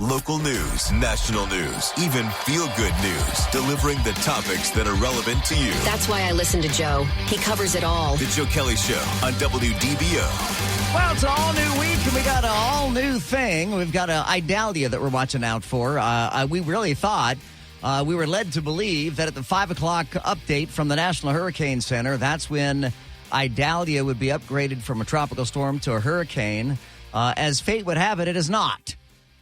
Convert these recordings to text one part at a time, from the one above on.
Local news, national news, even feel-good news, delivering the topics that are relevant to you. That's why I listen to Joe. He covers it all. The Joe Kelley Show on WDBO. Well, it's an all-new week, and we got an all-new thing. We've got an Idalia that we're watching out for. We really thought, we were led to believe that at the 5 o'clock update from the National Hurricane Center, that's when Idalia would be upgraded from a tropical storm to a hurricane. As fate would have it, it is not.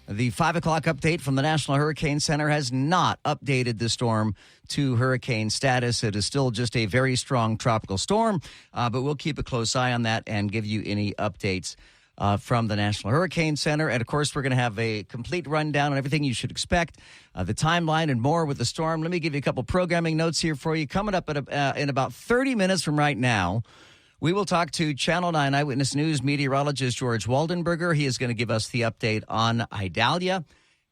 The 5 o'clock update from the National Hurricane Center has not updated the storm to hurricane status. It is still just a very strong tropical storm, but we'll keep a close eye on that and give you any updates from the National Hurricane Center. And, of course, we're going to have a complete rundown on everything you should expect, the timeline and more with the storm. Let me give you a couple programming notes here for you. Coming up in about 30 minutes from right now, we will talk to Channel 9 Eyewitness News meteorologist George Waldenberger. He is going to give us the update on Idalia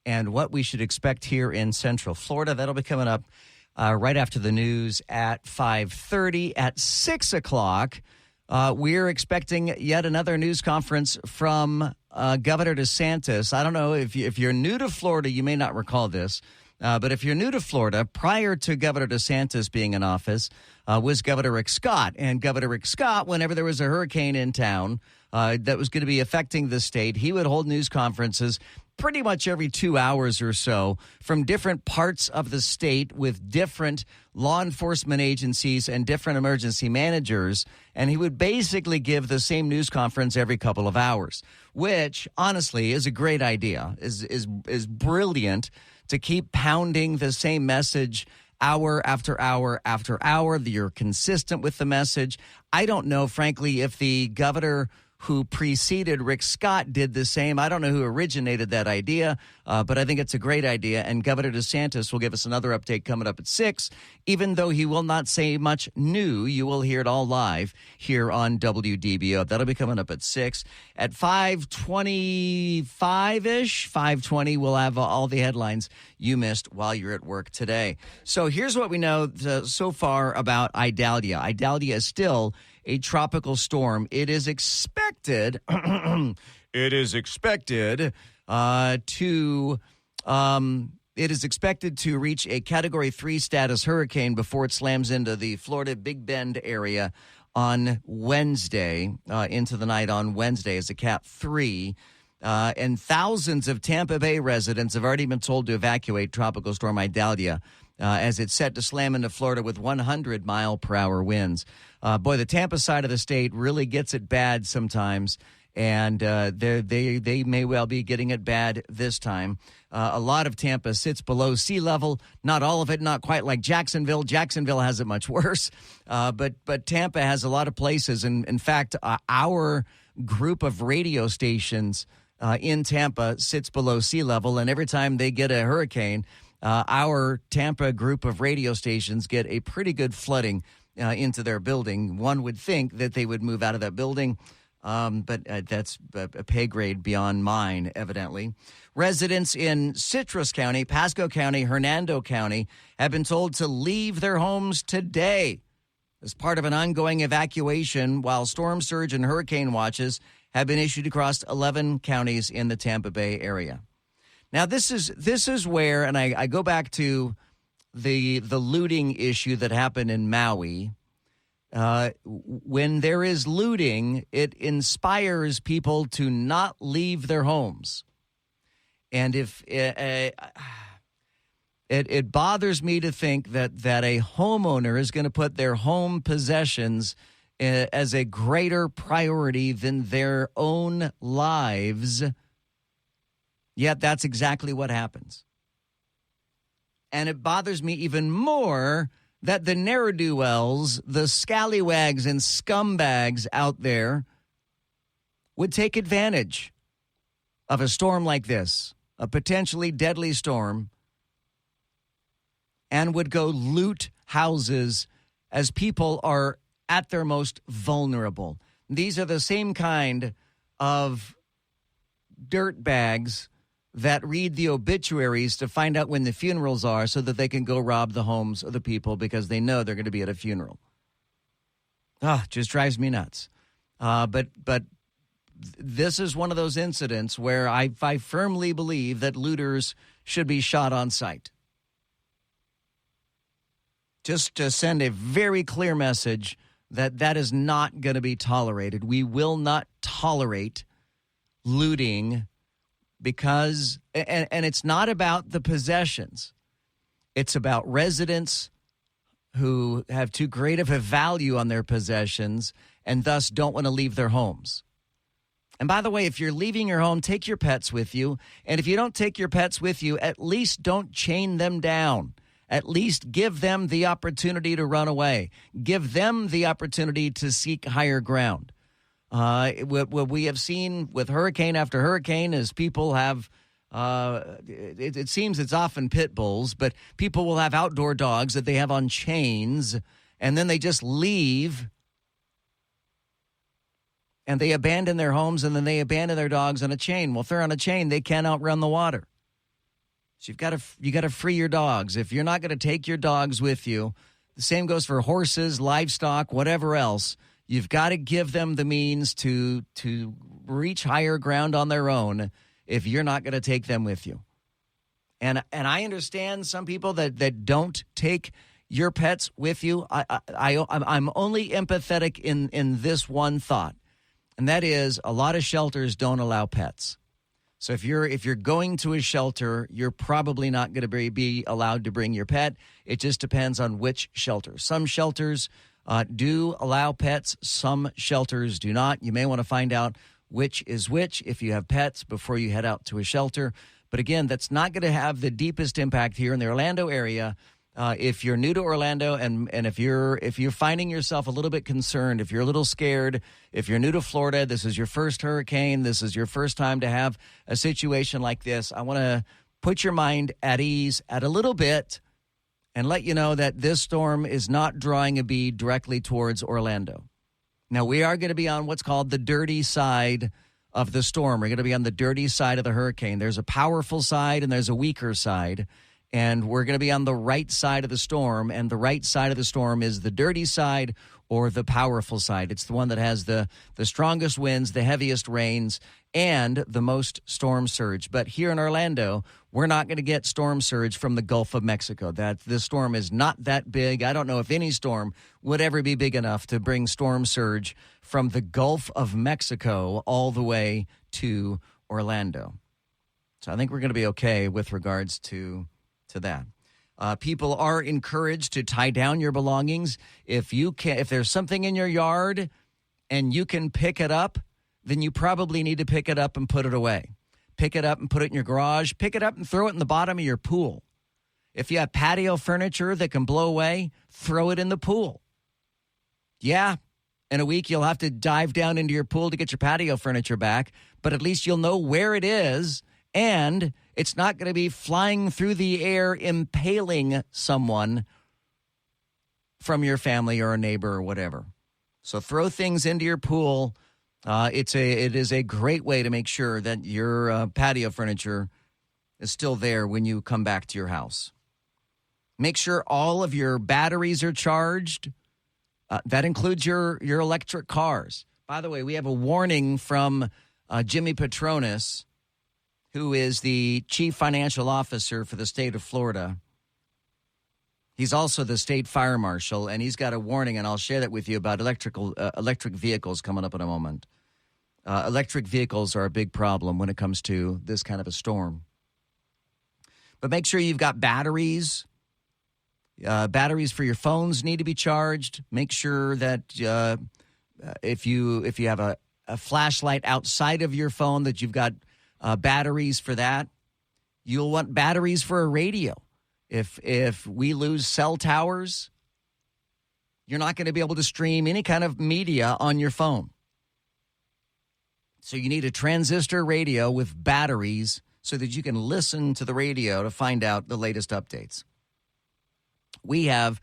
and what we should expect here in Central Florida. That'll be coming up right after the news at 5:30. At 6 o'clock, we're expecting yet another news conference from Governor DeSantis. I don't know, if you're new to Florida, you may not recall this. But if you're new to Florida, prior to Governor DeSantis being in office, was Governor Rick Scott. And Governor Rick Scott, whenever there was a hurricane in town that was going to be affecting the state, he would hold news conferences pretty much every 2 hours or so from different parts of the state with different law enforcement agencies and different emergency managers. And he would basically give the same news conference every couple of hours, which honestly is a great idea, is brilliant, to keep pounding the same message hour after hour after hour. You're consistent with the message. I don't know, frankly, if the governor who preceded Rick Scott did the same. I don't know who originated that idea, but I think it's a great idea. And Governor DeSantis will give us another update coming up at 6. Even though he will not say much new, you will hear it all live here on WDBO. That'll be coming up at 6. At 5:25-ish, 5:20, we'll have all the headlines you missed while you're at work today. So here's what we know so far about Idalia. Idalia is still a tropical storm. It is expected to reach a Category 3 status hurricane before it slams into the Florida Big Bend area on Wednesday, into the night on Wednesday as a Cat 3. And thousands of Tampa Bay residents have already been told to evacuate Tropical Storm Idalia as it's set to slam into Florida with 100-mile-per-hour winds. The Tampa side of the state really gets it bad sometimes, and they may well be getting it bad this time. A lot of Tampa sits below sea level. Not all of it, not quite like Jacksonville. Jacksonville has it much worse, but Tampa has a lot of places. And in fact, our group of radio stations in Tampa sits below sea level, and every time they get a hurricane, our Tampa group of radio stations get a pretty good flooding into their building. One would think that they would move out of that building, but that's a pay grade beyond mine, evidently. Residents in Citrus County, Pasco County, Hernando County have been told to leave their homes today as part of an ongoing evacuation, while storm surge and hurricane watches have been issued across 11 counties in the Tampa Bay area. Now, this is where, and I go back to the looting issue that happened in Maui. When there is looting, it inspires people to not leave their homes. And if it bothers me to think that a homeowner is going to put their home possessions as a greater priority than their own lives, yet that's exactly what happens. And it bothers me even more that the ne'er-do-wells, the scallywags and scumbags out there would take advantage of a storm like this, a potentially deadly storm, and would go loot houses as people are at their most vulnerable. These are the same kind of dirtbags that read the obituaries to find out when the funerals are so that they can go rob the homes of the people because they know they're going to be at a funeral. Just drives me nuts. But this is one of those incidents where I firmly believe that looters should be shot on sight. Just to send a very clear message that is not going to be tolerated. We will not tolerate looting because, and it's not about the possessions. It's about residents who have too great of a value on their possessions and thus don't want to leave their homes. And by the way, if you're leaving your home, take your pets with you. And if you don't take your pets with you, at least don't chain them down. At least give them the opportunity to run away. Give them the opportunity to seek higher ground. What we have seen with hurricane after hurricane is people have, it seems it's often pit bulls, but people will have outdoor dogs that they have on chains, and then they just leave, and they abandon their homes, and then they abandon their dogs on a chain. Well, if they're on a chain, they can't outrun the water. So you got to free your dogs. If you're not going to take your dogs with you, the same goes for horses, livestock, whatever else. You've got to give them the means to reach higher ground on their own if you're not going to take them with you. And I understand some people that don't take your pets with you. I'm only empathetic in this one thought, and that is a lot of shelters don't allow pets. So if you're going to a shelter, you're probably not going to be allowed to bring your pet. It just depends on which shelter. Some shelters do allow pets. Some shelters do not. You may want to find out which is which if you have pets before you head out to a shelter. But again, that's not going to have the deepest impact here in the Orlando area. If you're new to Orlando and if you're finding yourself a little bit concerned, if you're a little scared, if you're new to Florida, this is your first hurricane, this is your first time to have a situation like this, I want to put your mind at ease at a little bit and let you know that this storm is not drawing a bead directly towards Orlando. Now, we are going to be on what's called the dirty side of the storm. We're going to be on the dirty side of the hurricane. There's a powerful side and there's a weaker side. And we're going to be on the right side of the storm, and the right side of the storm is the dirty side or the powerful side. It's the one that has the strongest winds, the heaviest rains, and the most storm surge. But here in Orlando, we're not going to get storm surge from the Gulf of Mexico. This storm is not that big. I don't know if any storm would ever be big enough to bring storm surge from the Gulf of Mexico all the way to Orlando. So I think we're going to be okay with regards to that. People are encouraged to tie down your belongings. If there's something in your yard and you can pick it up, then you probably need to pick it up and put it away. Pick it up and put it in your garage. Pick it up and throw it in the bottom of your pool. If you have patio furniture that can blow away, throw it in the pool. Yeah, in a week you'll have to dive down into your pool to get your patio furniture back, but at least you'll know where it is, and it's not going to be flying through the air, impaling someone from your family or a neighbor or whatever. So throw things into your pool. It is a great way to make sure that your patio furniture is still there when you come back to your house. Make sure all of your batteries are charged. That includes your electric cars. By the way, we have a warning from Jimmy Petronas, who is the chief financial officer for the state of Florida. He's also the state fire marshal, and he's got a warning, and I'll share that with you about electric vehicles coming up in a moment. Electric vehicles are a big problem when it comes to this kind of a storm. But make sure you've got batteries. Batteries for your phones need to be charged. Make sure that if you have a flashlight outside of your phone, that you've got batteries for that. You'll want batteries for a radio. If we lose cell towers, you're not going to be able to stream any kind of media on your phone. So you need a transistor radio with batteries so that you can listen to the radio to find out the latest updates. We have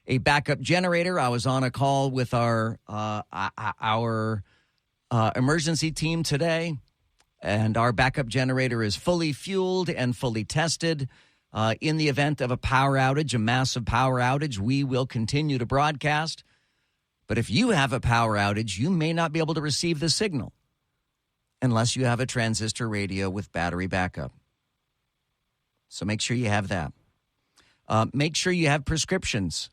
a backup generator. I was on a call with our emergency team today, and our backup generator is fully fueled and fully tested. In the event of a power outage, a massive power outage, we will continue to broadcast. But if you have a power outage, you may not be able to receive the signal. unless you have a transistor radio with battery backup. So make sure you have that. Make sure you have prescriptions.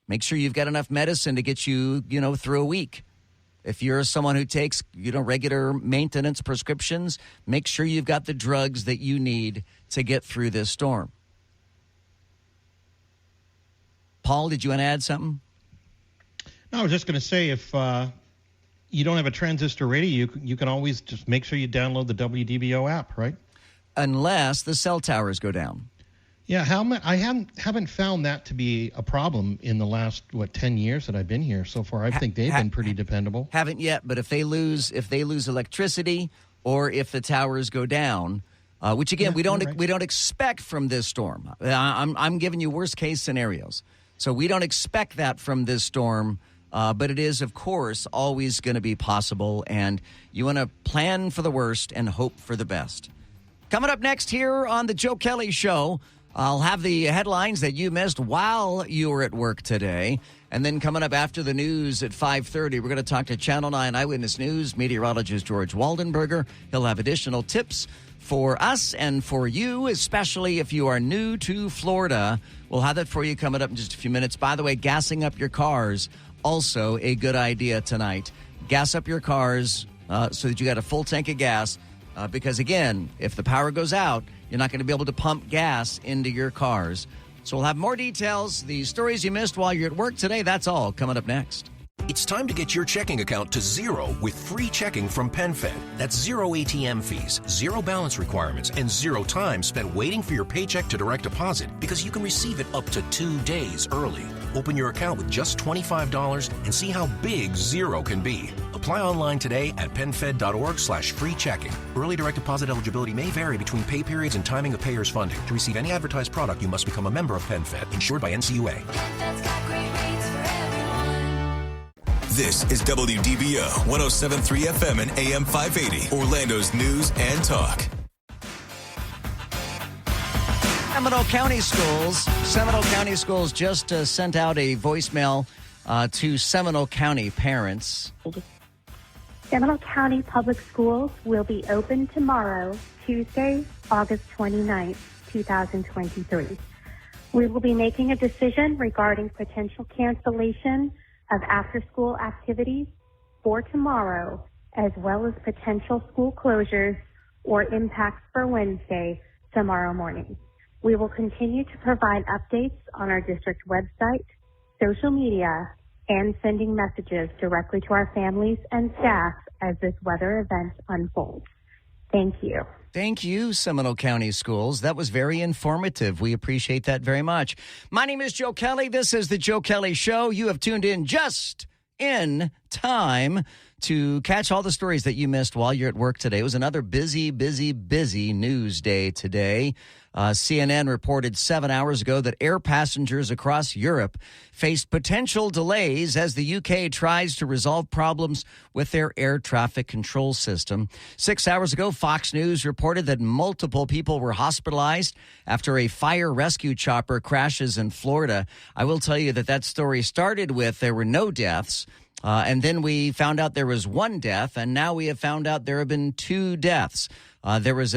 Make sure you've got enough medicine to get you, through a week. If you're someone who takes, regular maintenance prescriptions, make sure you've got the drugs that you need to get through this storm. Paul, did you want to add something? No, I was just going to say, if you don't have a transistor radio, you can always just make sure you download the WDBO app, right? Unless the cell towers go down. Yeah, I haven't found that to be a problem in the last 10 years that I've been here so far. I think they've been pretty dependable. Haven't yet, but if they lose electricity or if the towers go down, which again we don't expect from this storm. I'm giving you worst case scenarios, so we don't expect that from this storm. But it is, of course, always going to be possible, and you want to plan for the worst and hope for the best. Coming up next here on the Joe Kelley Show, I'll have the headlines that you missed while you were at work today. And then coming up after the news at 5:30, we're going to talk to Channel 9 Eyewitness News meteorologist George Waldenberger. He'll have additional tips for us and for you, especially if you are new to Florida. We'll have that for you coming up in just a few minutes. By the way, gassing up your cars, also a good idea tonight. Gas up your cars so that you got a full tank of gas. Because, again, if the power goes out, you're not going to be able to pump gas into your cars. So we'll have more details, the stories you missed while you're at work today. That's all coming up next. It's time to get your checking account to zero with free checking from PenFed. That's zero ATM fees, zero balance requirements, and zero time spent waiting for your paycheck to direct deposit because you can receive it up to 2 days early. Open your account with just $25 and see how big zero can be. Apply online today at PenFed.org/free checking. Early direct deposit eligibility may vary between pay periods and timing of payers' funding. To receive any advertised product, you must become a member of PenFed, insured by NCUA. This is WDBO 107.3 FM and AM 580, Orlando's news and talk. Seminole County Schools just sent out a voicemail to Seminole County parents. Seminole County Public Schools will be open tomorrow, Tuesday, August 29th, 2023. We will be making a decision regarding potential cancellation of after-school activities for tomorrow, as well as potential school closures or impacts for Wednesday, tomorrow morning. We will continue to provide updates on our district website, social media, and sending messages directly to our families and staff as this weather event unfolds. Thank you. Thank you, Seminole County Schools. That was very informative. We appreciate that very much. My name is Joe Kelley. This is the Joe Kelley Show. You have tuned in just in time to catch all the stories that you missed while you're at work today. It was another busy news day today. CNN reported 7 hours ago that air passengers across Europe faced potential delays as the UK tries to resolve problems with their air traffic control system. 6 hours ago, Fox News reported that multiple people were hospitalized after a fire rescue chopper crashes in Florida. I will tell you that story started with there were no deaths. And then we found out there was one death, and now we have found out there have been 2 deaths. It was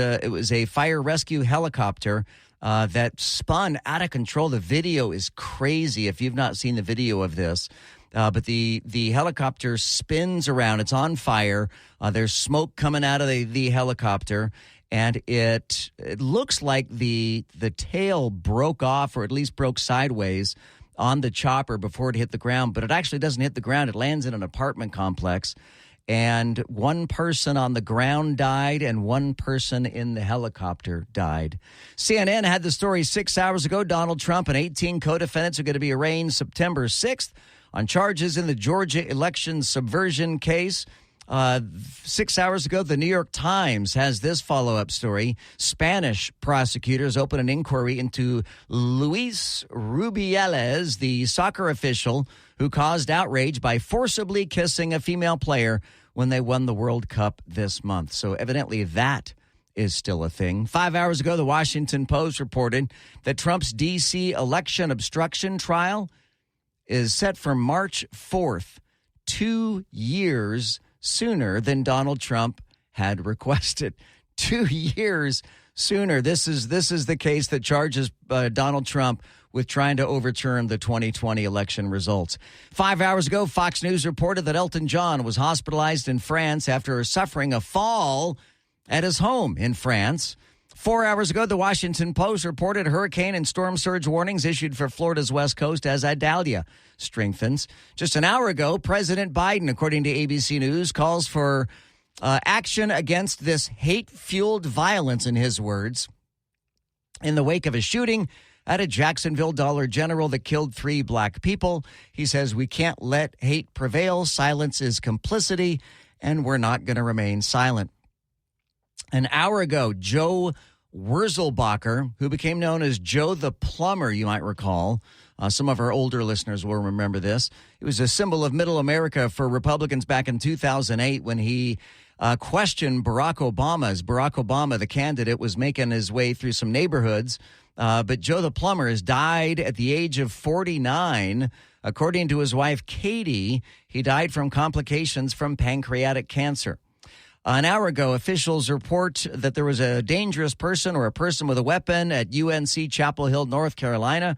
a fire rescue helicopter that spun out of control. The video is crazy if you've not seen the video of this. But the helicopter spins around. It's on fire. There's smoke coming out of the helicopter. And it looks like the tail broke off, or at least broke sideways on the chopper before it hit the ground, but it actually doesn't hit the ground. It lands in an apartment complex, and one person on the ground died and one person in the helicopter died. CNN had the story 6 hours ago. Donald Trump and 18 co-defendants are going to be arraigned September 6th on charges in the Georgia election subversion case. 6 hours ago, the New York Times has this follow-up story. Spanish prosecutors open an inquiry into Luis Rubiales, the soccer official who caused outrage by forcibly kissing a female player when they won the World Cup this month. So evidently that is still a thing. 5 hours ago, the Washington Post reported that Trump's D.C. election obstruction trial is set for March 4th, 2 years sooner than Donald Trump had requested. 2 years sooner. This is the case that charges Donald Trump with trying to overturn the 2020 election results. 5 hours ago, Fox News reported that Elton John was hospitalized in France after suffering a fall at his home in France. 4 hours ago, the Washington Post reported hurricane and storm surge warnings issued for Florida's west coast as Idalia strengthens. Just an hour ago, President Biden, according to ABC News, calls for action against this hate-fueled violence, in his words, in the wake of a shooting at a Jacksonville Dollar General that killed 3 black people. He says we can't let hate prevail. Silence is complicity, and we're not going to remain silent. An hour ago, Joe Wurzelbacher, who became known as Joe the Plumber, you might recall. Some of our older listeners will remember this. He was a symbol of middle America for Republicans back in 2008 when he questioned Barack Obama as Barack Obama, the candidate, was making his way through some neighborhoods. But Joe the Plumber has died at the age of 49. According to his wife, Katie, he died from complications from pancreatic cancer. An hour ago, officials report that there was a dangerous person or a person with a weapon at UNC Chapel Hill, North Carolina.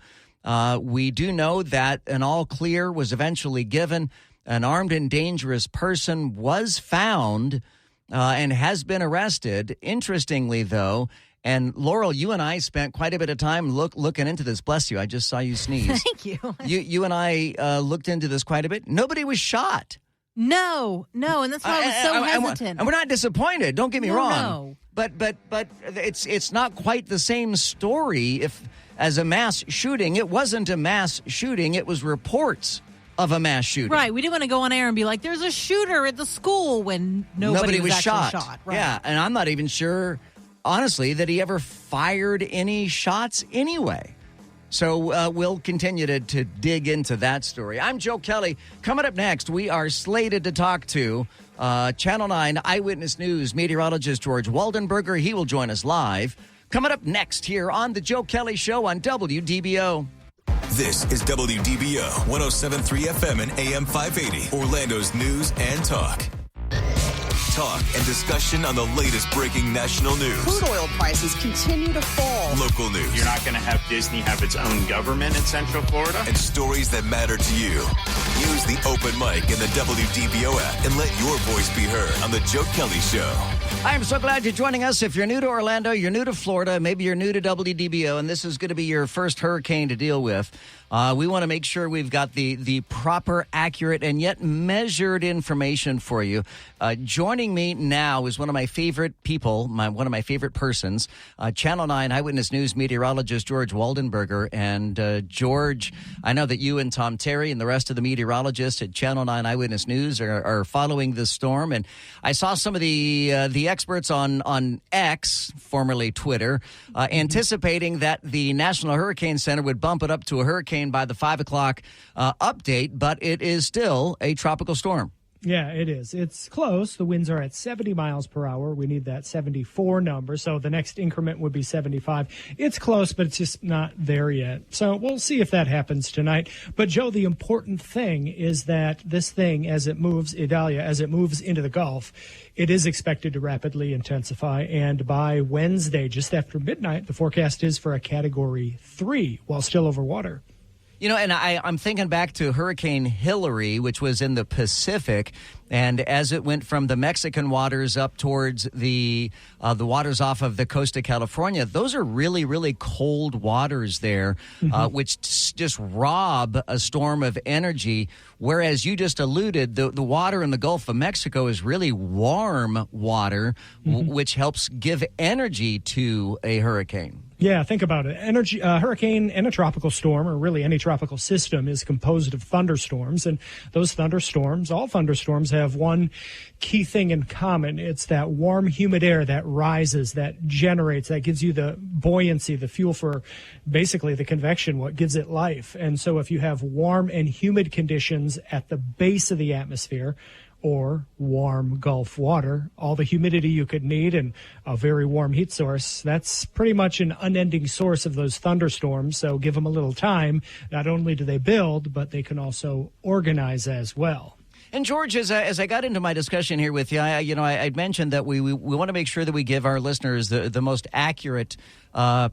We do know that an all clear was eventually given. An armed and dangerous person was found and has been arrested. Interestingly, though, and Laurel, you and I spent quite a bit of time looking into this. Bless you. I just saw you sneeze. Thank you. You and I looked into this quite a bit. Nobody was shot. No, and that's why I was so hesitant. And we're not disappointed. Don't get me wrong. No. But it's not quite the same story as a mass shooting. It wasn't a mass shooting. It was reports of a mass shooting. Right. We didn't want to go on air and be like, there's a shooter at the school when nobody was actually shot. Right. Yeah, and I'm not even sure, honestly, that he ever fired any shots anyway. So we'll continue to dig into that story. I'm Joe Kelley. Coming up next, we are slated to talk to Channel 9 Eyewitness News meteorologist George Waldenberger. He will join us live. Coming up next here on The Joe Kelley Show on WDBO. This is WDBO 107.3 FM and AM 580, Orlando's news and talk. Talk and discussion on the latest breaking national news. Crude oil prices continue to fall. Local news. You're not going to have Disney have its own government in Central Florida. And stories that matter to you. Use the open mic in the WDBO app and let your voice be heard on The Joe Kelley Show. I'm so glad you're joining us. If you're new to Orlando, you're new to Florida, maybe you're new to WDBO, and this is going to be your first hurricane to deal with. We want to make sure we've got the proper, accurate, and yet measured information for you. Joining me now is one of my favorite people, one of my favorite persons, Channel 9 Eyewitness News meteorologist George Waldenberger. And George, I know that you and Tom Terry and the rest of the meteorologists at Channel 9 Eyewitness News are following this storm. And I saw some of the experts on X, formerly Twitter, anticipating that the National Hurricane Center would bump it up to a hurricane by the 5 o'clock update, but it is still a tropical storm. Yeah, it is. It's close. The winds are at 70 miles per hour. We need that 74 number, so the next increment would be 75. It's close, but it's just not there yet. So we'll see if that happens tonight. But, Joe, the important thing is that this thing, as it moves, Idalia, as it moves into the Gulf, it is expected to rapidly intensify. And by Wednesday, just after midnight, the forecast is for a Category 3 while still over water. You know, and I'm thinking back to Hurricane Hillary, which was in the Pacific, and as it went from the Mexican waters up towards the waters off of the coast of California, those are really, really cold waters there, which just rob a storm of energy. Whereas you just alluded, the water in the Gulf of Mexico is really warm water, which helps give energy to a hurricane. Yeah, think about it. Hurricane and a tropical storm, or really any tropical system, is composed of thunderstorms. And those thunderstorms, all thunderstorms, have one key thing in common. It's that warm, humid air that rises, that generates, that gives you the buoyancy, the fuel for basically the convection, what gives it life. And so if you have warm and humid conditions at the base of the atmosphere, or warm Gulf water, all the humidity you could need, and a very warm heat source, that's pretty much an unending source of those thunderstorms. So give them a little time. Not only do they build, but they can also organize as well. And George, as I got into my discussion here with you, I mentioned that we want to make sure that we give our listeners the most accurate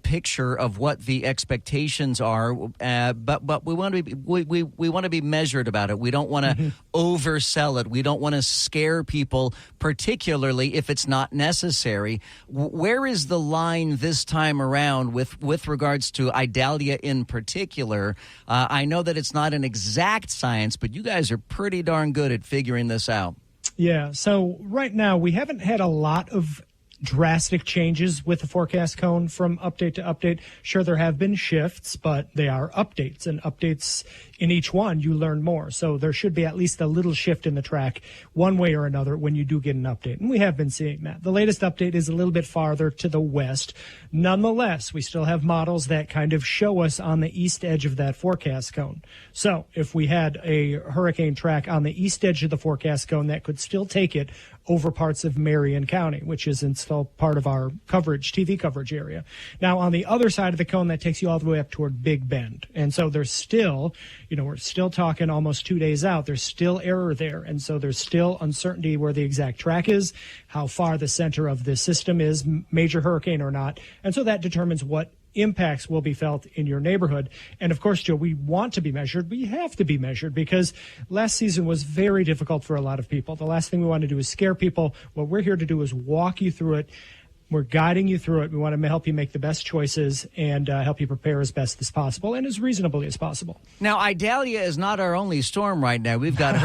picture of what the expectations are, but we want to be measured about it. We don't want to oversell it. We don't want to scare people, particularly if it's not necessary. Where is the line this time around with regards to Idalia in particular? I know that it's not an exact science, but you guys are pretty darn good at figuring this out. Yeah. So right now we haven't had a lot of drastic changes with the forecast cone from update to update. Sure, there have been shifts, but they are updates, and updates in each one, you learn more. So there should be at least a little shift in the track one way or another when you do get an update. And we have been seeing that. The latest update is a little bit farther to the west. Nonetheless, we still have models that kind of show us on the east edge of that forecast cone. So if we had a hurricane track on the east edge of the forecast cone, that could still take it over parts of Marion County, which is still part of our coverage, TV coverage area. Now, on the other side of the cone, that takes you all the way up toward Big Bend. And so there's still, we're still talking almost 2 days out. There's still error there. And so there's still uncertainty where the exact track is, how far the center of the system is, major hurricane or not. And so that determines what impacts will be felt in your neighborhood. And of course, Joe, we want to be measured. We have to be measured because last season was very difficult for a lot of people. The last thing we want to do is scare people. What we're here to do is walk you through it. We're guiding you through it. We want to help you make the best choices and help you prepare as best as possible and as reasonably as possible. Now, Idalia is not our only storm right now. We've got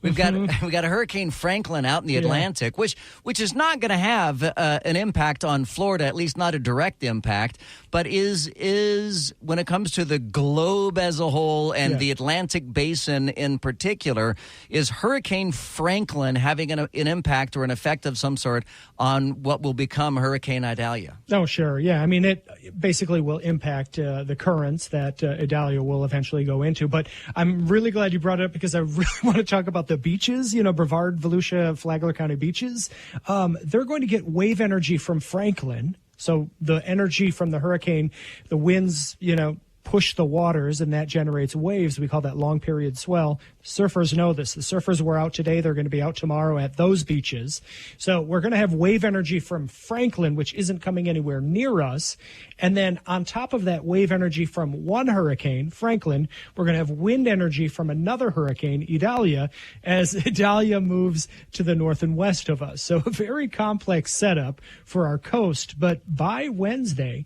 we've got a Hurricane Franklin out in the Atlantic, which is not going to have an impact on Florida, at least not a direct impact, but is when it comes to the globe as a whole and the Atlantic basin in particular, is Hurricane Franklin having an impact or an effect of some sort on what will become Hurricane Idalia? Oh, sure. Yeah. I mean, it basically will impact the currents that Idalia will eventually go into. But I'm really glad you brought it up because I really want to talk about the beaches, Brevard, Volusia, Flagler County beaches. They're going to get wave energy from Franklin. So the energy from the hurricane, the winds, push the waters, and that generates waves. We call that long period swell. Surfers know this. The surfers were out today. They're going to be out tomorrow at those beaches. So we're going to have wave energy from Franklin, which isn't coming anywhere near us. And then on top of that wave energy from one hurricane, Franklin, we're going to have wind energy from another hurricane, Idalia, as Idalia moves to the north and west of us. So a very complex setup for our coast. But by Wednesday,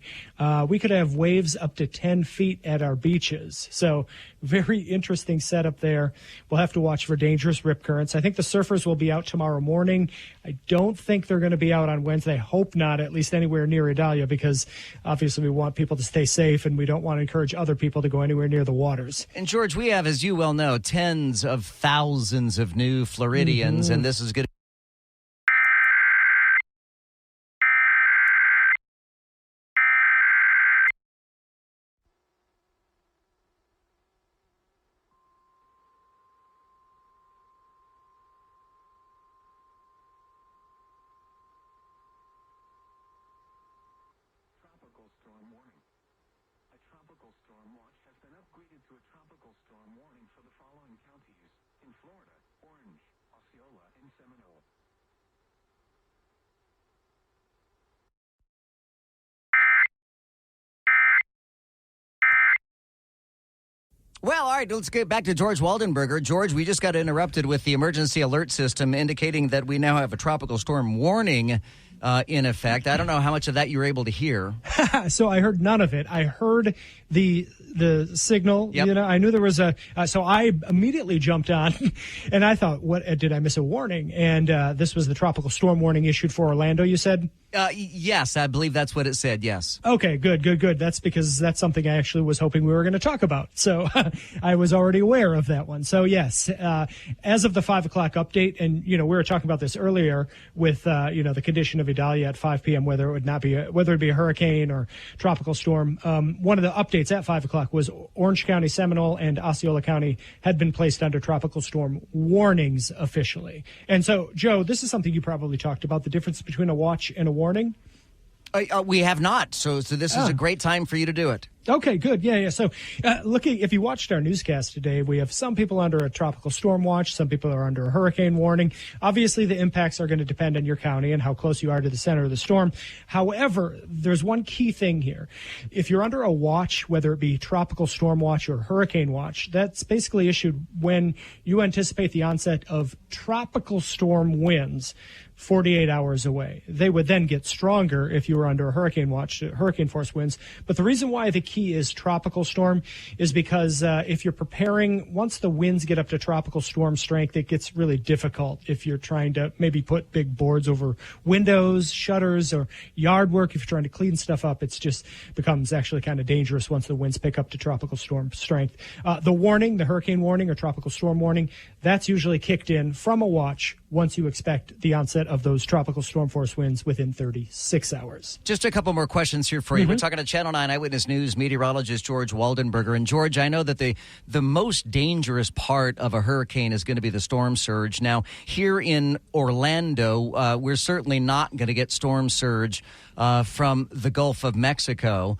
we could have waves up to 10 feet at our beaches. So very interesting setup there. We'll have to watch for dangerous rip currents. I think the surfers will be out tomorrow morning. I don't think they're going to be out on Wednesday. I hope not, at least anywhere near Idalia, because obviously we want people to stay safe and we don't want to encourage other people to go anywhere near the waters. And George, we have, as you well know, tens of thousands of new Floridians, and this is going to Well, all right, let's get back to George Waldenberger. George, we just got interrupted with the emergency alert system indicating that we now have a tropical storm warning in effect. I don't know how much of that you were able to hear. So I heard none of it. I heard the signal. Yep. I knew there was so I immediately jumped on and I thought, what did I miss a warning? And this was the tropical storm warning issued for Orlando, you said? Yes, I believe that's what it said, yes. Okay, good. That's because that's something I actually was hoping we were going to talk about. So I was already aware of that one. So yes, as of the 5 o'clock update, and, we were talking about this earlier with, the condition of Idalia at 5 p.m., whether it be a hurricane or tropical storm. One of the updates at 5 o'clock was Orange County, Seminole, and Osceola County had been placed under tropical storm warnings officially. And so, Joe, this is something you probably talked about, the difference between a watch and a warning. We have not, so this is a great time for you to do it. Okay, good. Yeah. So if you watched our newscast today, we have some people under a tropical storm watch. Some people are under a hurricane warning. Obviously, the impacts are going to depend on your county and how close you are to the center of the storm. However, there's one key thing here. If you're under a watch, whether it be tropical storm watch or hurricane watch, that's basically issued when you anticipate the onset of tropical storm winds 48 hours away. They would then get stronger if you were under a hurricane watch, hurricane force winds. But the reason why the key is tropical storm is because if you're preparing, once the winds get up to tropical storm strength, it gets really difficult if you're trying to maybe put big boards over windows, shutters, or yard work. If you're trying to clean stuff up, it's just becomes actually kind of dangerous once the winds pick up to tropical storm strength. The warning, the hurricane warning or tropical storm warning, that's usually kicked in from a watch once you expect the onset of those tropical storm force winds within 36 hours. Just a couple more questions here for you. We're talking to Channel 9 Eyewitness News meteorologist George Waldenberger. And George, I know that the most dangerous part of a hurricane is going to be the storm surge. Now, here in Orlando, we're certainly not going to get storm surge from the Gulf of Mexico.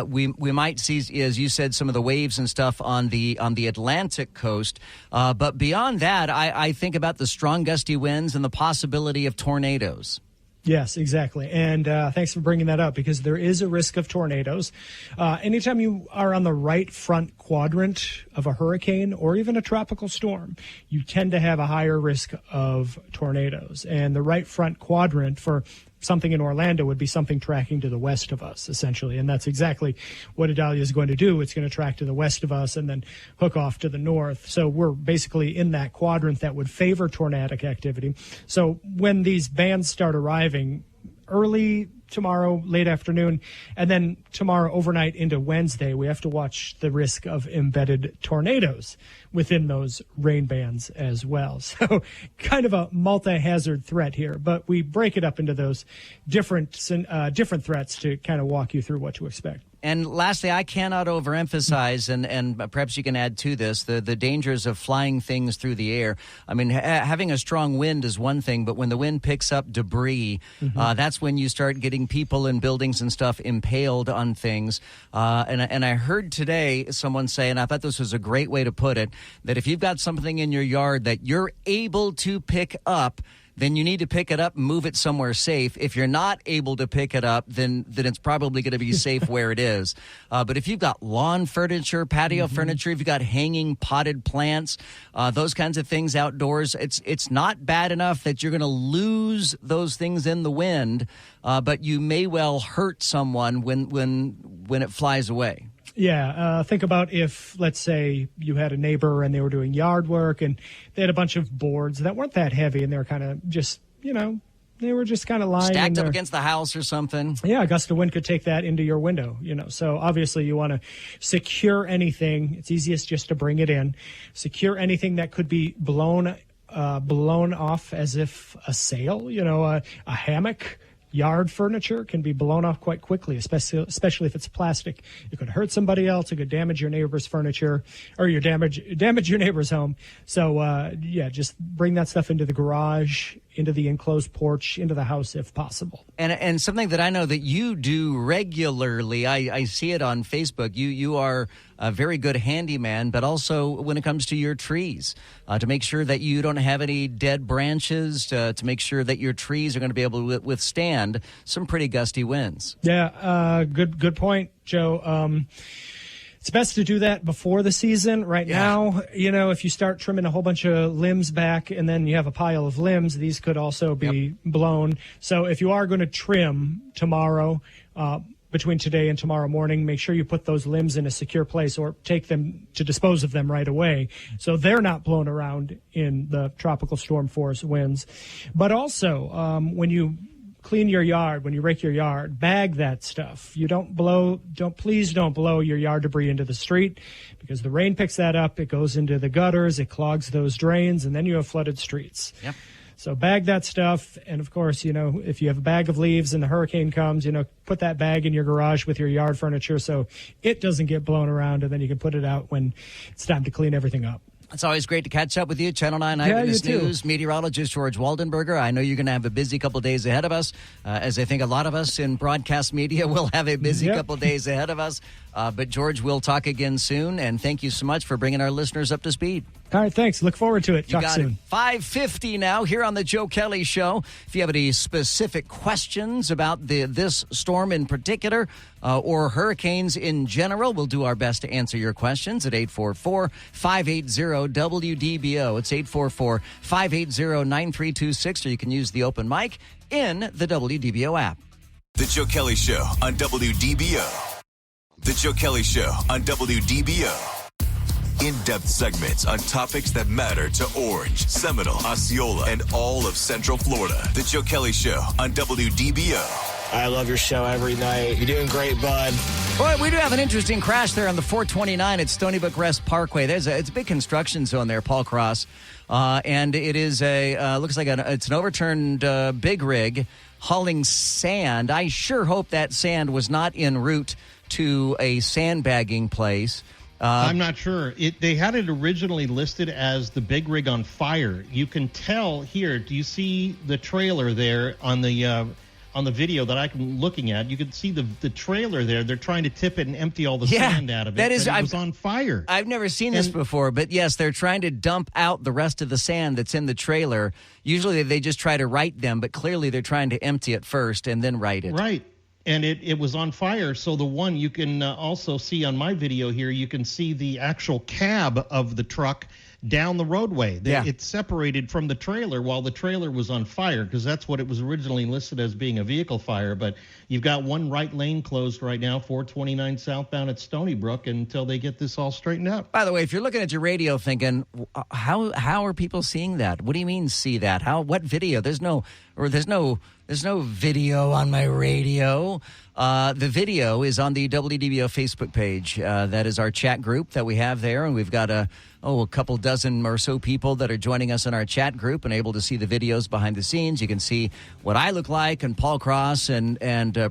We might see, as you said, some of the waves and stuff on the Atlantic coast. But beyond that, I think about the strong gusty winds and the possibility of tornadoes. Yes, exactly. And thanks for bringing that up, because there is a risk of tornadoes. Anytime you are on the right front quadrant of a hurricane or even a tropical storm, you tend to have a higher risk of tornadoes. And the right front quadrant for something in Orlando would be something tracking to the west of us, essentially. And that's exactly what Idalia is going to do. It's going to track to the west of us and then hook off to the north. So we're basically in that quadrant that would favor tornadic activity. So when these bands start arriving early tomorrow, late afternoon, and then tomorrow overnight into Wednesday, we have to watch the risk of embedded tornadoes within those rain bands as well. So kind of a multi-hazard threat here, but we break it up into those different threats to kind of walk you through what to expect. And lastly, I cannot overemphasize, and perhaps you can add to this, the dangers of flying things through the air. I mean, having a strong wind is one thing, but when the wind picks up debris, that's when you start getting people in buildings and stuff impaled on things. And I heard today someone say, and I thought this was a great way to put it, that if you've got something in your yard that you're able to pick up, then you need to pick it up and move it somewhere safe. If you're not able to pick it up, then it's probably going to be safe where it is. But if you've got lawn furniture, patio furniture, if you've got hanging potted plants, those kinds of things outdoors, it's not bad enough that you're going to lose those things in the wind, but you may well hurt someone when it flies away. Yeah, think about if, let's say, you had a neighbor and they were doing yard work and they had a bunch of boards that weren't that heavy and they were kind of just, they were just kind of lying stacked up against the house or something. Yeah, a gust of wind could take that into your window, So obviously you want to secure anything. It's easiest just to bring it in. Secure anything that could be blown off as if a sail, a hammock. Yard furniture can be blown off quite quickly, especially if it's plastic. It could hurt somebody else. It could damage your neighbor's furniture or damage your neighbor's home. So, just bring that stuff into the garage, into the enclosed porch, into the house if possible. And something that I know that you do regularly, I see it on Facebook. You are a very good handyman, but also when it comes to your trees, to make sure that you don't have any dead branches, to make sure that your trees are going to be able to withstand some pretty gusty winds. Yeah, good point, Joe. It's best to do that before the season. Right now, if you start trimming a whole bunch of limbs back and then you have a pile of limbs, these could also be blown. So if you are going to trim tomorrow, between today and tomorrow morning, make sure you put those limbs in a secure place or take them to dispose of them right away so they're not blown around in the tropical storm force winds. But also, when you clean your yard, when you rake your yard, bag that stuff. Please don't blow your yard debris into the street, because the rain picks that up, it goes into the gutters, it clogs those drains, and then you have flooded streets. Yep. So bag that stuff. And of course, if you have a bag of leaves and the hurricane comes, put that bag in your garage with your yard furniture so it doesn't get blown around, and then you can put it out when it's time to clean everything up. It's always great to catch up with you. Channel 9 Eyewitness News meteorologist George Waldenberger. I know you're going to have a busy couple days ahead of us, as I think a lot of us in broadcast media will have a busy couple days ahead of us. But, George, we'll talk again soon, and thank you so much for bringing our listeners up to speed. All right, thanks. Look forward to it. Talk soon. 5:50 now here on the Joe Kelley Show. If you have any specific questions about this storm in particular or hurricanes in general, we'll do our best to answer your questions at 844-580-WDBO. It's 844-580-9326, or you can use the open mic in the WDBO app. The Joe Kelley Show on WDBO. The Joe Kelley Show on WDBO. In-depth segments on topics that matter to Orange, Seminole, Osceola, and all of Central Florida. The Joe Kelley Show on WDBO. I love your show every night. You're doing great, bud. Boy, we do have an interesting crash there on the 429 at Stony Brook Rest Parkway. It's a big construction zone there, Paul Cross. And it is looks like it's an overturned big rig hauling sand. I sure hope that sand was not en route to a sandbagging place. I'm not sure. They had it originally listed as the big rig on fire. You can tell here. Do you see the trailer there on the video that I'm looking at? You can see the trailer there. They're trying to tip it and empty all the sand out of it. It was on fire. I've never seen this before, but yes, they're trying to dump out the rest of the sand that's in the trailer. Usually they just try to right them, but clearly they're trying to empty it first and then right it. Right. And it was on fire. So the one you can also see on my video here, you can see the actual cab of the truck down the roadway. It's separated from the trailer while the trailer was on fire, because that's what it was originally listed as, being a vehicle fire. But you've got one right lane closed right now, 429 southbound at Stony Brook, until they get this all straightened out. By the way, if you're looking at your radio thinking, how are people seeing that? What do you mean see that? What video? There's no video on my radio. The video is on the WDBO Facebook page. That is our chat group that we have there, and we've got a couple dozen or so people that are joining us in our chat group and able to see the videos behind the scenes. You can see what I look like, and Paul Cross, and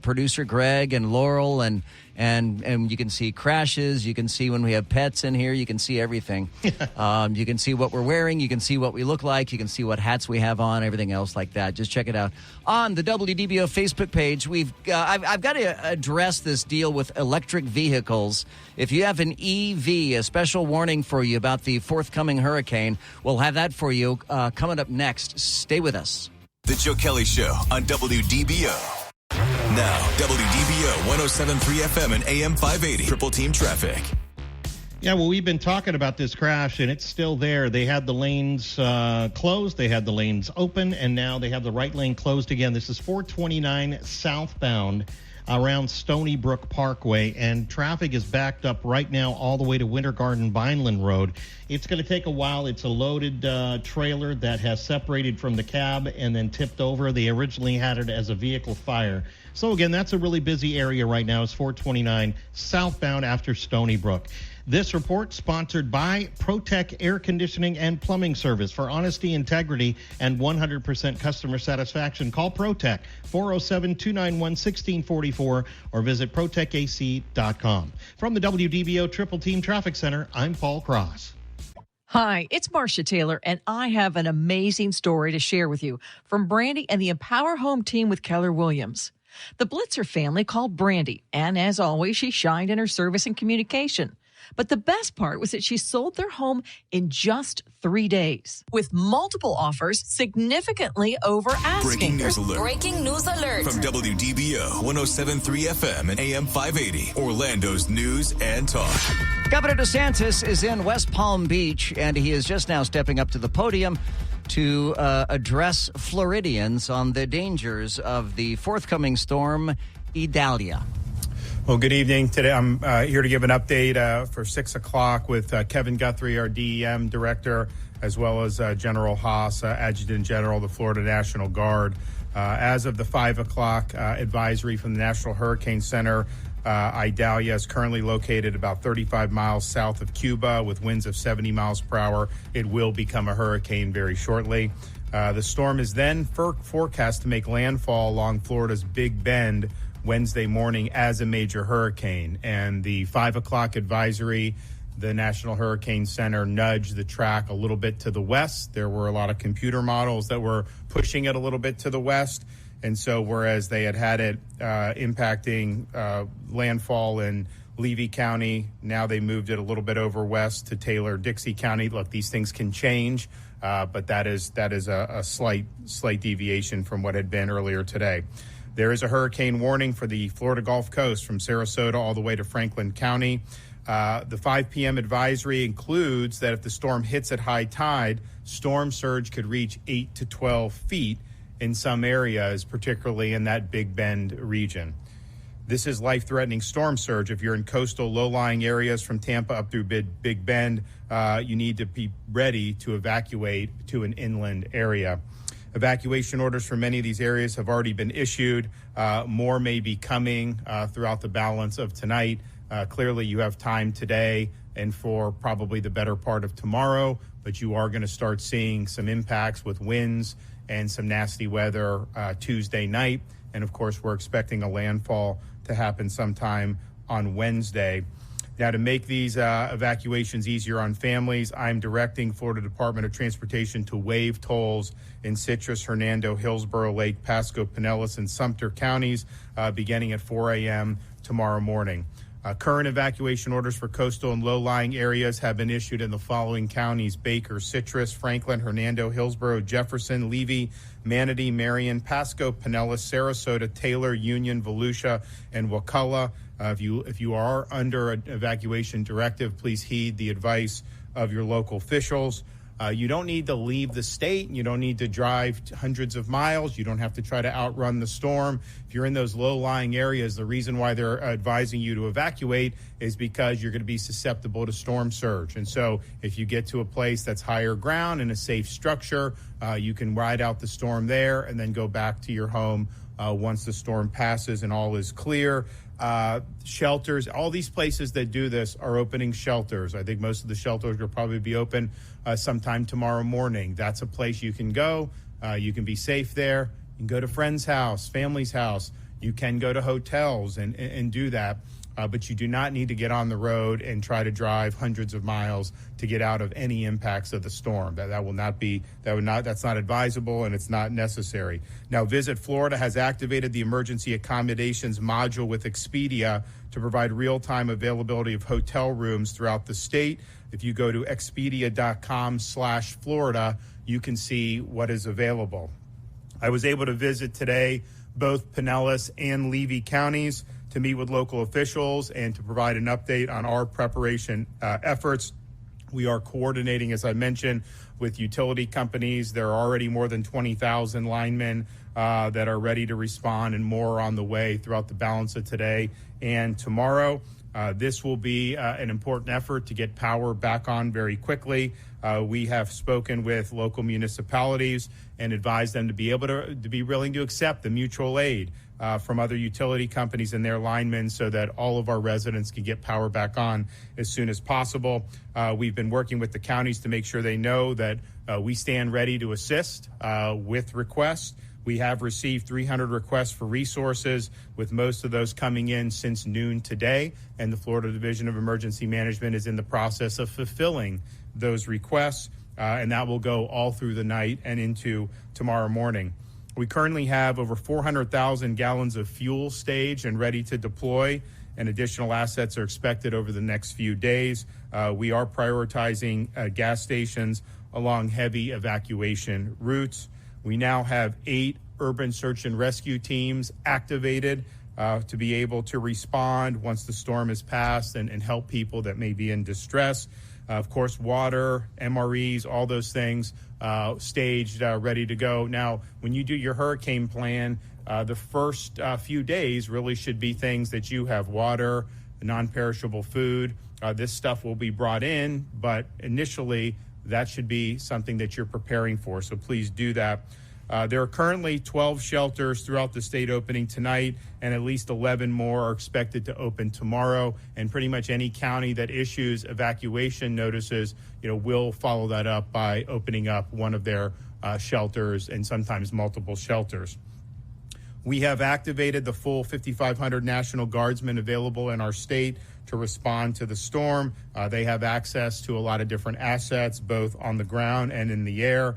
producer Greg and Laurel, and you can see crashes. You can see when we have pets in here. You can see everything. You can see what we're wearing. You can see what we look like. You can see what hats we have on, everything else like that. Just check it out on the WDBO Facebook page. I've got to address this deal with electric vehicles. If you have an EV, a special warning for you about the forthcoming hurricane. We'll have that for you coming up next. Stay with us. The Joe Kelley Show on WDBO. Now, WDBO 107.3 FM and AM 580. Triple Team Traffic. Yeah, well, we've been talking about this crash, and it's still there. They had the lanes closed. They had the lanes open, and now they have the right lane closed again. This is 429 southbound around Stony Brook Parkway, and traffic is backed up right now all the way to Winter Garden Vineland Road. It's going to take a while. It's a loaded trailer that has separated from the cab and then tipped over. They originally had it as a vehicle fire. So again, that's a really busy area right now. It's 429 southbound after Stony Brook. This report sponsored by ProTech Air Conditioning and Plumbing Service. For honesty, integrity, and 100% customer satisfaction, call ProTech 407-291-1644 or visit ProTechAC.com. From the WDBO Triple Team Traffic Center, I'm Paul Cross. Hi, it's Marcia Taylor, and I have an amazing story to share with you from Brandy and the Empower Home team with Keller Williams. The Blitzer family called Brandy, and as always, she shined in her service and communication. But the best part was that she sold their home in just 3 days with multiple offers significantly over asking. Breaking news alert. Breaking news alert. From WDBO 107.3 FM and AM 580. Orlando's news and talk. Governor DeSantis is in West Palm Beach, and he is just now stepping up to the podium to address Floridians on the dangers of the forthcoming storm, Idalia. Well, good evening. Today I'm here to give an update for 6 o'clock with Kevin Guthrie, our DEM director, as well as General Haas, Adjutant General of the Florida National Guard. As of the 5 o'clock advisory from the National Hurricane Center, Idalia is currently located about 35 miles south of Cuba with winds of 70 miles per hour. It will become a hurricane very shortly. The storm is then forecast to make landfall along Florida's Big Bend Wednesday morning as a major hurricane. And the 5 o'clock advisory the National Hurricane Center nudged the track a little bit to the west. There were a lot of computer models that were pushing it a little bit to the west. And so whereas they had it impacting landfall in Levy County, now they moved it a little bit over west to Taylor-Dixie County. Look, these things can change, but that is a slight deviation from what had been earlier today. There is a hurricane warning for the Florida Gulf Coast from Sarasota all the way to Franklin County. The 5 p.m. advisory includes that if the storm hits at high tide, storm surge could reach 8 to 12 feet in some areas, particularly in that Big Bend region. This is life-threatening storm surge. If you're in coastal low-lying areas from Tampa up through Big Bend, you need to be ready to evacuate to an inland area. Evacuation orders for many of these areas have already been issued. More may be coming throughout the balance of tonight. Clearly, you have time today and for probably the better part of tomorrow, but you are going to start seeing some impacts with winds and some nasty weather Tuesday night. And, of course, we're expecting a landfall to happen sometime on Wednesday. Now, to make these evacuations easier on families, I'm directing Florida Department of Transportation to waive tolls in Citrus, Hernando, Hillsborough, Lake, Pasco, Pinellas, and Sumter counties beginning at 4 a.m. tomorrow morning. Current evacuation orders for coastal and low-lying areas have been issued in the following counties: Baker, Citrus, Franklin, Hernando, Hillsborough, Jefferson, Levy, Manatee, Marion, Pasco, Pinellas, Sarasota, Taylor, Union, Volusia, and Wakulla. If you are under an evacuation directive, please heed the advice of your local officials. You don't need to leave the state. You don't need to drive hundreds of miles. You don't have to try to outrun the storm. If you're in those low-lying areas, the reason why they're advising you to evacuate is because you're going to be susceptible to storm surge. And so if you get to a place that's higher ground in a safe structure, you can ride out the storm there and then go back to your home once the storm passes and all is clear. Shelters, all these places that do this are opening shelters. I think most of the shelters will probably be open sometime tomorrow morning. That's a place you can go. You can be safe there. You can go to friend's house, family's house. You can go to hotels and do that. But you do not need to get on the road and try to drive hundreds of miles to get out of any impacts of the storm. That's not advisable, and it's not necessary. Now, Visit Florida has activated the emergency accommodations module with Expedia to provide real-time availability of hotel rooms throughout the state. If you go to expedia.com/Florida, you can see what is available. I was able to visit today both Pinellas and Levy counties to meet with local officials and to provide an update on our preparation efforts. We are coordinating, as I mentioned, with utility companies. There are already more than 20,000 linemen that are ready to respond, and more on the way throughout the balance of today and tomorrow. This will be an important effort to get power back on very quickly. We have spoken with local municipalities and advised them to be able to be willing to accept the mutual aid from other utility companies and their linemen so that all of our residents can get power back on as soon as possible. We've been working with the counties to make sure they know that we stand ready to assist with requests. We have received 300 requests for resources, with most of those coming in since noon today, and the Florida Division of Emergency Management is in the process of fulfilling those requests, and that will go all through the night and into tomorrow morning. We currently have over 400,000 gallons of fuel staged and ready to deploy, and additional assets are expected over the next few days. We are prioritizing gas stations along heavy evacuation routes. We now have 8 urban search and rescue teams activated to be able to respond once the storm has passed and help people that may be in distress. Of course, water, MREs, all those things staged, ready to go. Now, when you do your hurricane plan, the first few days really should be things that you have: water, non-perishable food. This stuff will be brought in, but initially that should be something that you're preparing for. So please do that. There are currently 12 shelters throughout the state opening tonight, and at least 11 more are expected to open tomorrow. And pretty much any county that issues evacuation notices, will follow that up by opening up one of their shelters, and sometimes multiple shelters. We have activated the full 5,500 National Guardsmen available in our state to respond to the storm. They have access to a lot of different assets, both on the ground and in the air.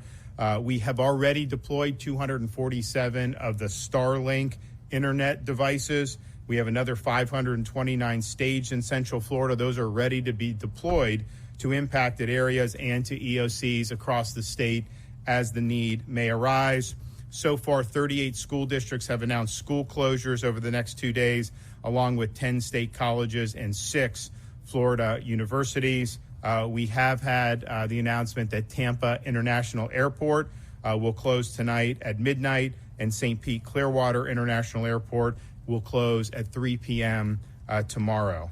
We have already deployed 247 of the Starlink internet devices. We have another 529 staged in Central Florida. Those are ready to be deployed to impacted areas and to EOCs across the state as the need may arise. So far, 38 school districts have announced school closures over the next 2 days, along with 10 state colleges and 6 Florida universities. We have had the announcement that Tampa International Airport will close tonight at midnight, and St. Pete Clearwater International Airport will close at 3 p.m. Tomorrow.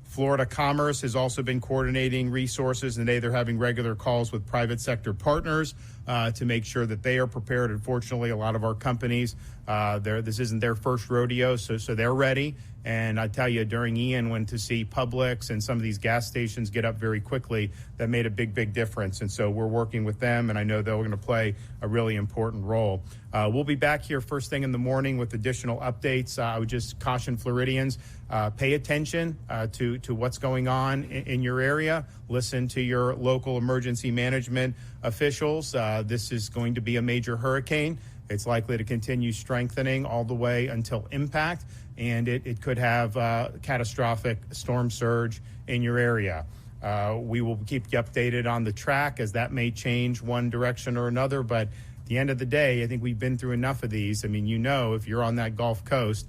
Florida Commerce has also been coordinating resources, and today they're having regular calls with private sector partners to make sure that they are prepared. Unfortunately, a lot of our companies, this isn't their first rodeo, so they're ready. And I tell you, during Ian, when to see Publix and some of these gas stations get up very quickly, that made a big difference. And so we're working with them, and I know they're going to play a really important role. We'll be back here first thing in the morning with additional updates. I would just caution Floridians, pay attention to what's going on in your area. Listen to your local emergency management officials. This is going to be a major hurricane. It's likely to continue strengthening all the way until impact, and it could have catastrophic storm surge in your area. We will keep you updated on the track as that may change one direction or another, but at the end of the day, I think we've been through enough of these. I mean, if you're on that Gulf Coast,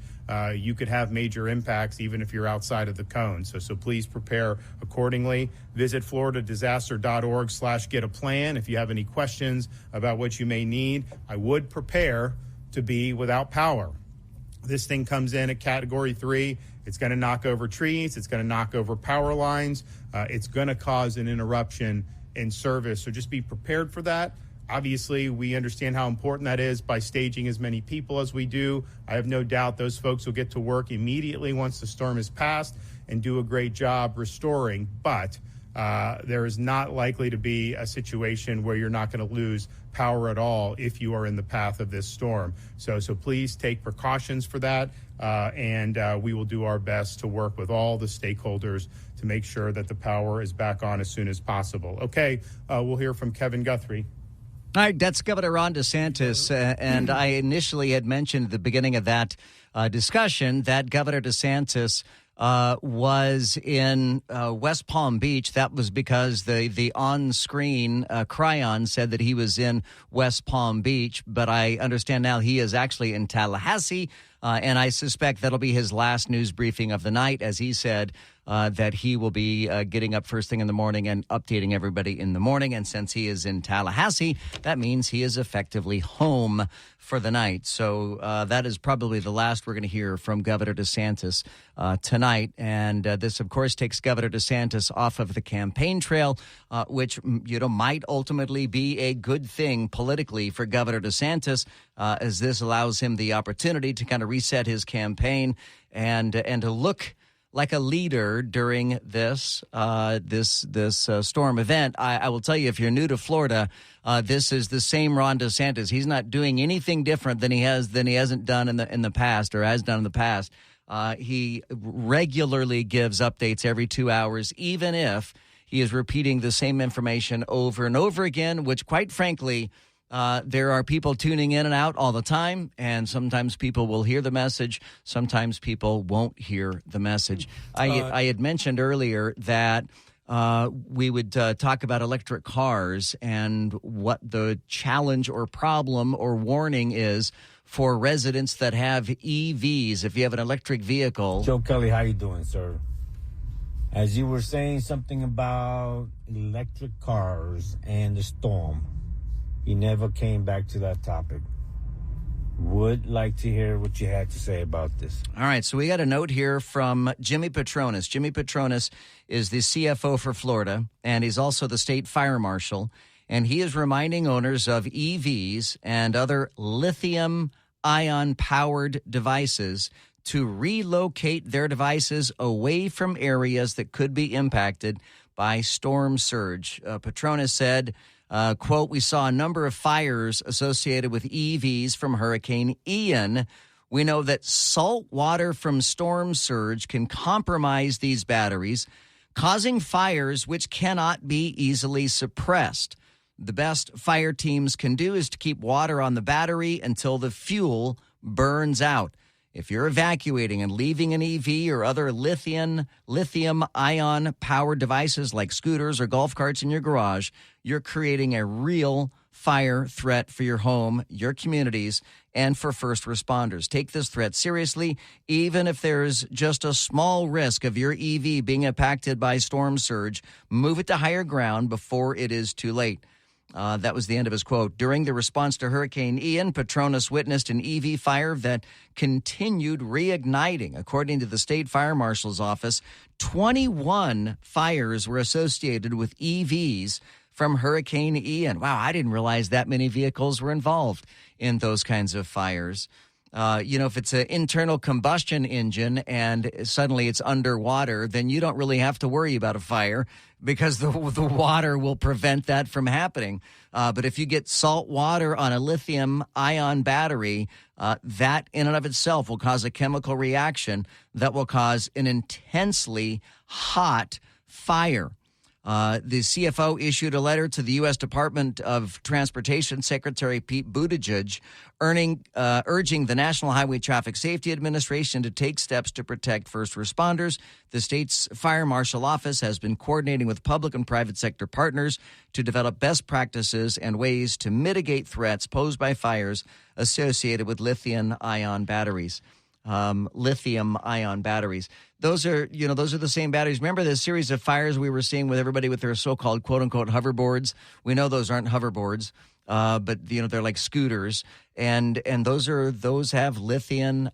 you could have major impacts even if you're outside of the cone. So please prepare accordingly. Visit floridadisaster.org/get-a-plan if you have any questions about what you may need. I would prepare to be without power. This thing comes in at Category 3. It's going to knock over trees. It's going to knock over power lines. It's going to cause an interruption in service. So just be prepared for that. Obviously, we understand how important that is by staging as many people as we do. I have no doubt those folks will get to work immediately once the storm is passed and do a great job restoring. But there is not likely to be a situation where you're not going to lose power at all if you are in the path of this storm. So please take precautions for that, and we will do our best to work with all the stakeholders to make sure that the power is back on as soon as possible. Okay, we'll hear from Kevin Guthrie. All right, that's Governor Ron DeSantis, and I initially had mentioned at the beginning of that discussion that Governor DeSantis was in West Palm Beach. That was because the on-screen chyron said that he was in West Palm Beach, but I understand now he is actually in Tallahassee, and I suspect that'll be his last news briefing of the night, as he said that he will be getting up first thing in the morning and updating everybody in the morning. And since he is in Tallahassee, that means he is effectively home for the night. So that is probably the last we're going to hear from Governor DeSantis tonight. And this, of course, takes Governor DeSantis off of the campaign trail, which, might ultimately be a good thing politically for Governor DeSantis, as this allows him the opportunity to kind of reset his campaign and to look like a leader during this storm event. I will tell you, if you're new to Florida, this is the same Ron DeSantis. He's not doing anything different than he hasn't done in the past, or has done in the past. He regularly gives updates every 2 hours, even if he is repeating the same information over and over again, which, quite frankly, there are people tuning in and out all the time, and sometimes people will hear the message. Sometimes people won't hear the message. I had mentioned earlier that we would talk about electric cars and what the challenge or problem or warning is for residents that have EVs. If you have an electric vehicle. Joe Kelley, how you doing, sir? As you were saying something about electric cars and the storm, you never came back to that topic. Would like to hear what you had to say about this. All right, so we got a note here from Jimmy Petronas. Jimmy Petronas is the CFO for Florida, and he's also the state fire marshal. And he is reminding owners of EVs and other lithium-ion-powered devices to relocate their devices away from areas that could be impacted by storm surge. Petronas said Quote, we saw a number of fires associated with EVs from Hurricane Ian. We know that salt water from storm surge can compromise these batteries, causing fires which cannot be easily suppressed. The best fire teams can do is to keep water on the battery until the fuel burns out. If you're evacuating and leaving an EV or other lithium-ion powered devices like scooters or golf carts in your garage, you're creating a real fire threat for your home, your communities, and for first responders. Take this threat seriously, even if there's just a small risk of your EV being impacted by storm surge. Move it to higher ground before it is too late. That was the end of his quote. During the response to Hurricane Ian, Petronas witnessed an EV fire that continued reigniting. According to the state fire marshal's office, 21 fires were associated with EVs from Hurricane Ian. Wow, I didn't realize that many vehicles were involved in those kinds of fires. If it's an internal combustion engine and suddenly it's underwater, then you don't really have to worry about a fire because the water will prevent that from happening. But if you get salt water on a lithium-ion battery, that in and of itself will cause a chemical reaction that will cause an intensely hot fire. The CFO issued a letter to the U.S. Department of Transportation Secretary Pete Buttigieg, urging the National Highway Traffic Safety Administration to take steps to protect first responders. The state's fire marshal office has been coordinating with public and private sector partners to develop best practices and ways to mitigate threats posed by fires associated with lithium-ion batteries. Lithium-ion batteries. Those are the same batteries. Remember the series of fires we were seeing with everybody with their so-called quote-unquote hoverboards? We know those aren't hoverboards, but they're like scooters, and those have lithium-ion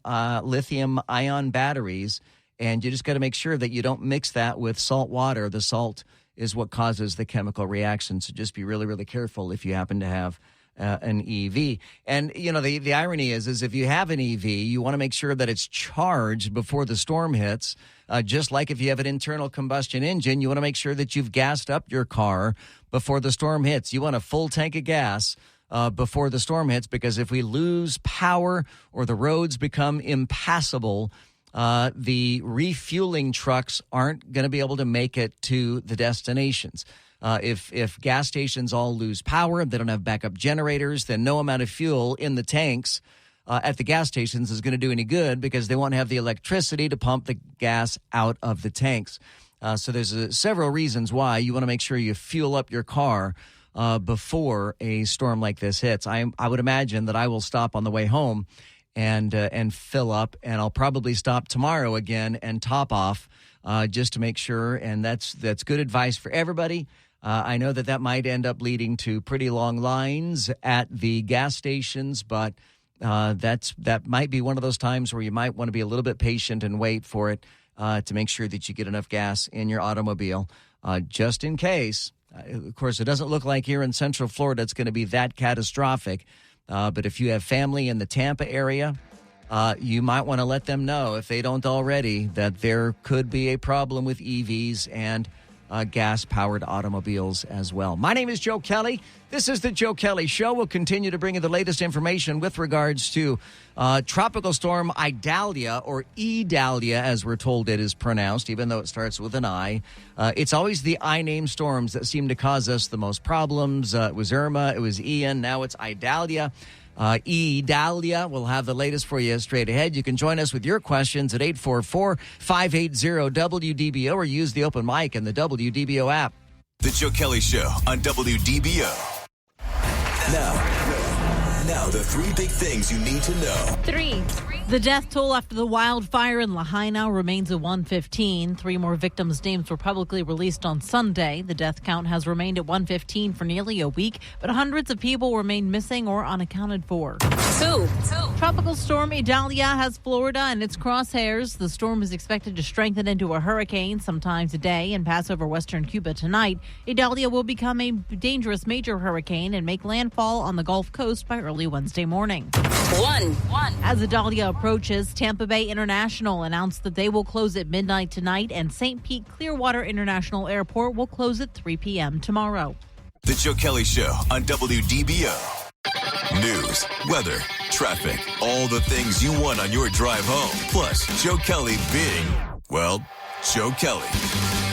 batteries, and you just got to make sure that you don't mix that with salt water. The salt is what causes the chemical reaction, so just be really, really careful if you happen to have an EV. And, the irony is if you have an EV, you want to make sure that it's charged before the storm hits. Just like if you have an internal combustion engine, you want to make sure that you've gassed up your car before the storm hits. You want a full tank of gas before the storm hits, because if we lose power or the roads become impassable, the refueling trucks aren't going to be able to make it to the destinations. If gas stations all lose power, they don't have backup generators, then no amount of fuel in the tanks at the gas stations is going to do any good, because they won't have the electricity to pump the gas out of the tanks. So there's several reasons why you want to make sure you fuel up your car before a storm like this hits. I would imagine that I will stop on the way home and fill up, and I'll probably stop tomorrow again and top off just to make sure. And that's good advice for everybody. I know that might end up leading to pretty long lines at the gas stations, but that might be one of those times where you might want to be a little bit patient and wait for it to make sure that you get enough gas in your automobile, just in case. Of course, it doesn't look like here in Central Florida it's going to be that catastrophic, but if you have family in the Tampa area, you might want to let them know, if they don't already, that there could be a problem with EVs and gas-powered automobiles as well. My name is Joe Kelley. This is the Joe Kelley Show. We'll continue to bring you the latest information with regards to Tropical Storm Idalia, or Idalia, as we're told it is pronounced, even though it starts with an I. It's always the I-name storms that seem to cause us the most problems. It was Irma, it was Ian, now it's Idalia. Idalia. We'll have the latest for you straight ahead. You can join us with your questions at 844-580-WDBO, or use the open mic in the WDBO app. The Joe Kelley Show on WDBO. Now, the three big things you need to know. 3. The death toll after the wildfire in Lahaina remains at 115. 3 more victims' names were publicly released on Sunday. The death count has remained at 115 for nearly a week, but hundreds of people remain missing or unaccounted for. 2. Tropical storm Idalia has Florida in its crosshairs. The storm is expected to strengthen into a hurricane sometime today and pass over western Cuba tonight. Idalia will become a dangerous major hurricane and make landfall on the Gulf Coast by early Wednesday morning. 1. As Idalia approaches, Tampa Bay International announced that they will close at midnight tonight, and St. Pete Clearwater International Airport will close at 3 p.m. tomorrow. The Joe Kelley Show on WDBO. News, weather, traffic, all the things you want on your drive home. Plus, Joe Kelley being, well, Joe Kelley.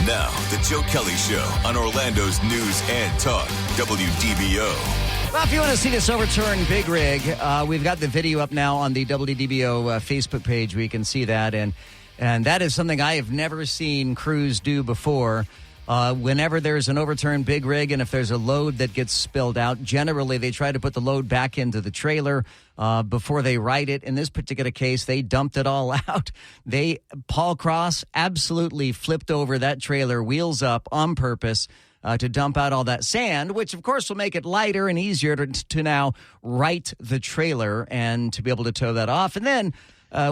Now, The Joe Kelley Show on Orlando's News and Talk, WDBO. Well, if you want to see this overturned big rig, we've got the video up now on the WDBO Facebook page. We can see that, and that is something I have never seen crews do before. Whenever there's an overturned big rig and if there's a load that gets spilled out, generally they try to put the load back into the trailer before they right it. In this particular case, they dumped it all out. Paul Cross absolutely flipped over that trailer, wheels up on purpose to dump out all that sand, which of course will make it lighter and easier to now right the trailer and to be able to tow that off. And then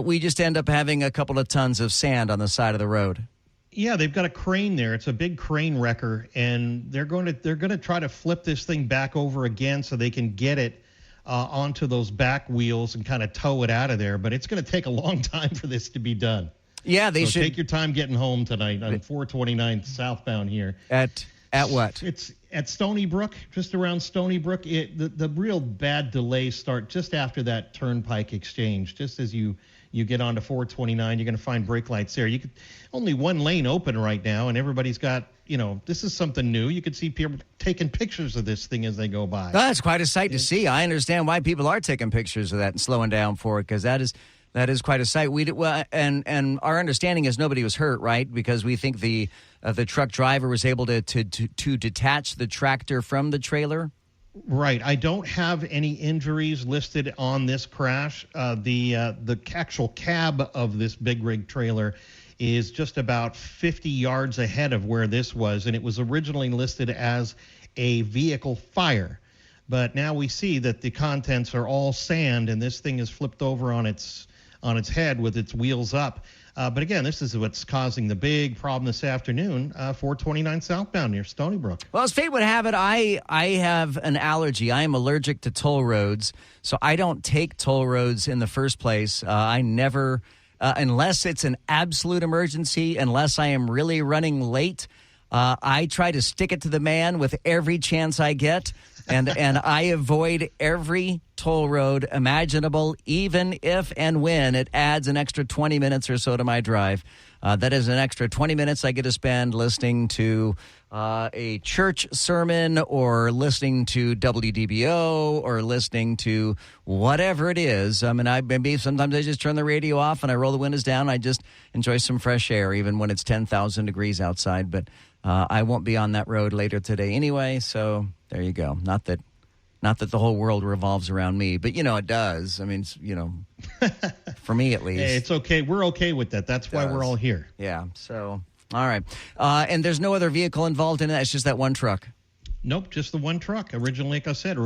we just end up having a couple of tons of sand on the side of the road. Yeah, they've got a crane there. It's a big crane wrecker, and they're going to try to flip this thing back over again so they can get it onto those back wheels and kind of tow it out of there. But it's going to take a long time for this to be done. Yeah, they should take your time getting home tonight on 429 southbound here. At what? It's at Stony Brook, just around Stony Brook. The real bad delays start just after that turnpike exchange, just as you get onto 429, you're going to find brake lights there. Only one lane open right now, and everybody's got, this is something new. You could see people taking pictures of this thing as they go by. That's quite a sight to see. I understand why people are taking pictures of that and slowing down for it, because that is quite a sight. And our understanding is nobody was hurt, right? Because we think the truck driver was able to detach the tractor from the trailer. Right. I don't have any injuries listed on this crash. The actual cab of this big rig trailer is just about 50 yards ahead of where this was, and it was originally listed as a vehicle fire. But now we see that the contents are all sand, and this thing is flipped over on its head with its wheels up. But again, this is what's causing the big problem this afternoon, 429 southbound near Stony Brook. Well, as fate would have it, I have an allergy. I am allergic to toll roads, so I don't take toll roads in the first place. I never, unless it's an absolute emergency, unless I am really running late, I try to stick it to the man with every chance I get. And I avoid every toll road imaginable, even if and when it adds an extra 20 minutes or so to my drive. That is an extra 20 minutes I get to spend listening to a church sermon or listening to WDBO or listening to whatever it is. I mean, sometimes I just turn the radio off and I roll the windows down. I just enjoy some fresh air, even when it's 10,000 degrees outside. But I won't be on that road later today anyway, so there you go. Not that the whole world revolves around me, but it does. I mean, for me at least. Hey, it's okay. We're okay with that. That's why we're all here. Yeah. So, all right. And there's no other vehicle involved in it. It's just that one truck. Nope, just the one truck. Originally, like I said,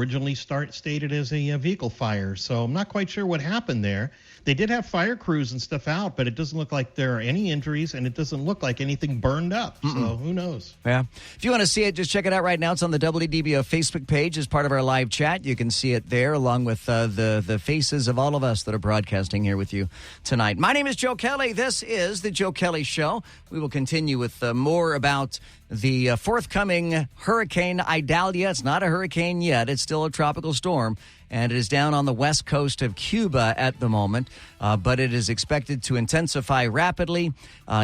stated as a vehicle fire. So I'm not quite sure what happened there. They did have fire crews and stuff out, but it doesn't look like there are any injuries, and it doesn't look like anything burned up. So who knows? Yeah. If you want to see it, just check it out right now. It's on the WDBO Facebook page as part of our live chat. You can see it there along with the faces of all of us that are broadcasting here with you tonight. My name is Joe Kelley. This is The Joe Kelley Show. We will continue with more about the forthcoming Hurricane Idalia. It's not a hurricane yet. It's still a tropical storm, and it is down on the west coast of Cuba at the moment, but it is expected to intensify rapidly,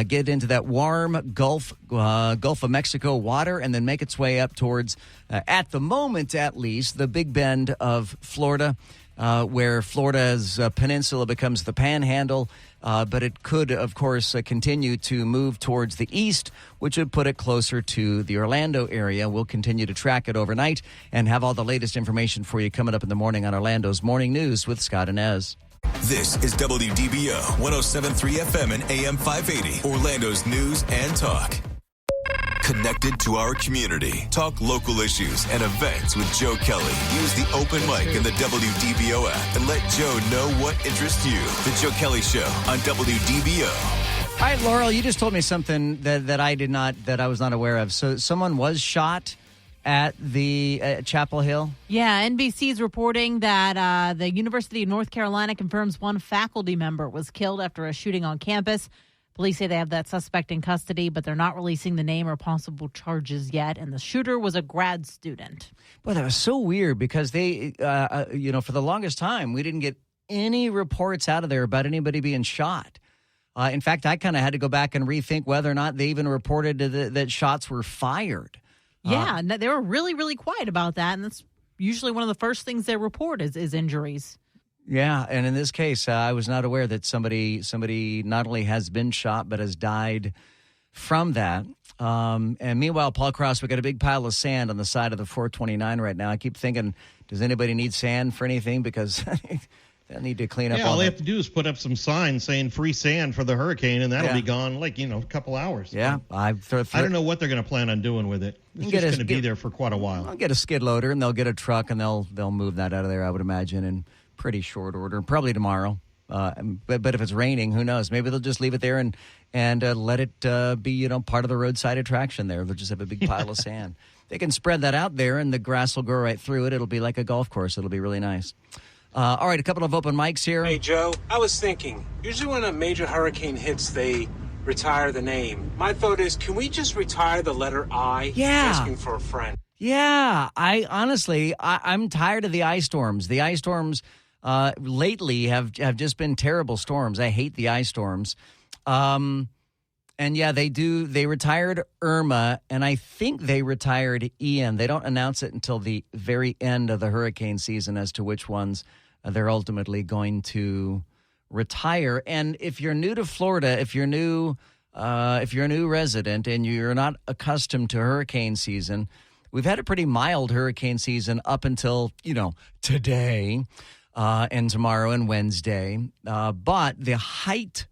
get into that warm Gulf of Mexico water, and then make its way up towards, at the moment at least, the Big Bend of Florida, where Florida's peninsula becomes the Panhandle. But it could, of course, continue to move towards the east, which would put it closer to the Orlando area. We'll continue to track it overnight and have all the latest information for you coming up in the morning on Orlando's Morning News with Scott and Ez. This is WDBO 107.3 FM and AM 580, Orlando's News and Talk. Connected to our community. Talk local issues and events with Joe Kelley. Use the open mic in the WDBO app and let Joe know what interests you. The Joe Kelley Show on WDBO. All right, Laurel, you just told me something that I was not aware of. So someone was shot at the Chapel Hill? Yeah, NBC's reporting that the University of North Carolina confirms one faculty member was killed after a shooting on campus. Police say they have that suspect in custody, but they're not releasing the name or possible charges yet. And the shooter was a grad student. Boy, that was so weird because they, for the longest time, we didn't get any reports out of there about anybody being shot. In fact, I kind of had to go back and rethink whether or not they even reported that shots were fired. Yeah, they were really, really quiet about that. And that's usually one of the first things they report is injuries. Yeah, and in this case, I was not aware that somebody not only has been shot but has died from that. And meanwhile, Paul Cross, we got a big pile of sand on the side of the 429 right now. I keep thinking, does anybody need sand for anything? Because they'll need to clean up. Yeah, all they have to do is put up some signs saying free sand for the hurricane, and that'll be gone a couple hours. Yeah, I don't know what they're going to plan on doing with it. It's just going to be there for quite a while. I'll get a skid loader, and they'll get a truck, and they'll move that out of there, I would imagine, in pretty short order, probably tomorrow. But if it's raining, who knows? Maybe they'll just leave it there and let it be part of the roadside attraction there. They'll just have a big pile of sand. They can spread that out there, and the grass will grow right through it. It'll be like a golf course. It'll be really nice. All right, a couple of open mics here. Hey, Joe, I was thinking, usually when a major hurricane hits, they retire the name. My thought is, can we just retire the letter I? Yeah. Asking for a friend. Yeah, I'm tired of the ice storms. The ice storms lately have just been terrible storms. I hate the ice storms. And yeah, they retired Irma, and I think they retired Ian. They don't announce it until the very end of the hurricane season as to which ones they're ultimately going to retire. And if you're new to Florida, if you're a new resident and you're not accustomed to hurricane season, we've had a pretty mild hurricane season up until, today and tomorrow and Wednesday. But the height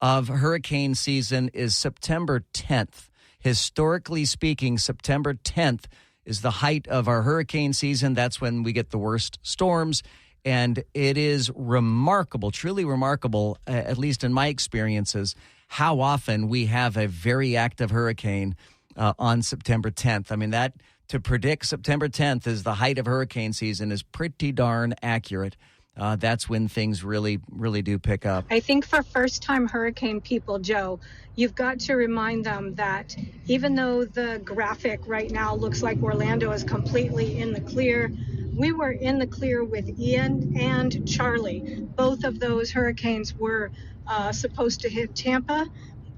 of hurricane season is September 10th. Historically speaking, September 10th is the height of our hurricane season. That's when we get the worst storms. And it is remarkable, truly remarkable, at least in my experiences, how often we have a very active hurricane on September 10th. I mean, to predict September 10th as the height of hurricane season is pretty darn accurate. That's when things really, really do pick up. I think for first-time hurricane people, Joe, you've got to remind them that even though the graphic right now looks like Orlando is completely in the clear, we were in the clear with Ian and Charlie. Both of those hurricanes were supposed to hit Tampa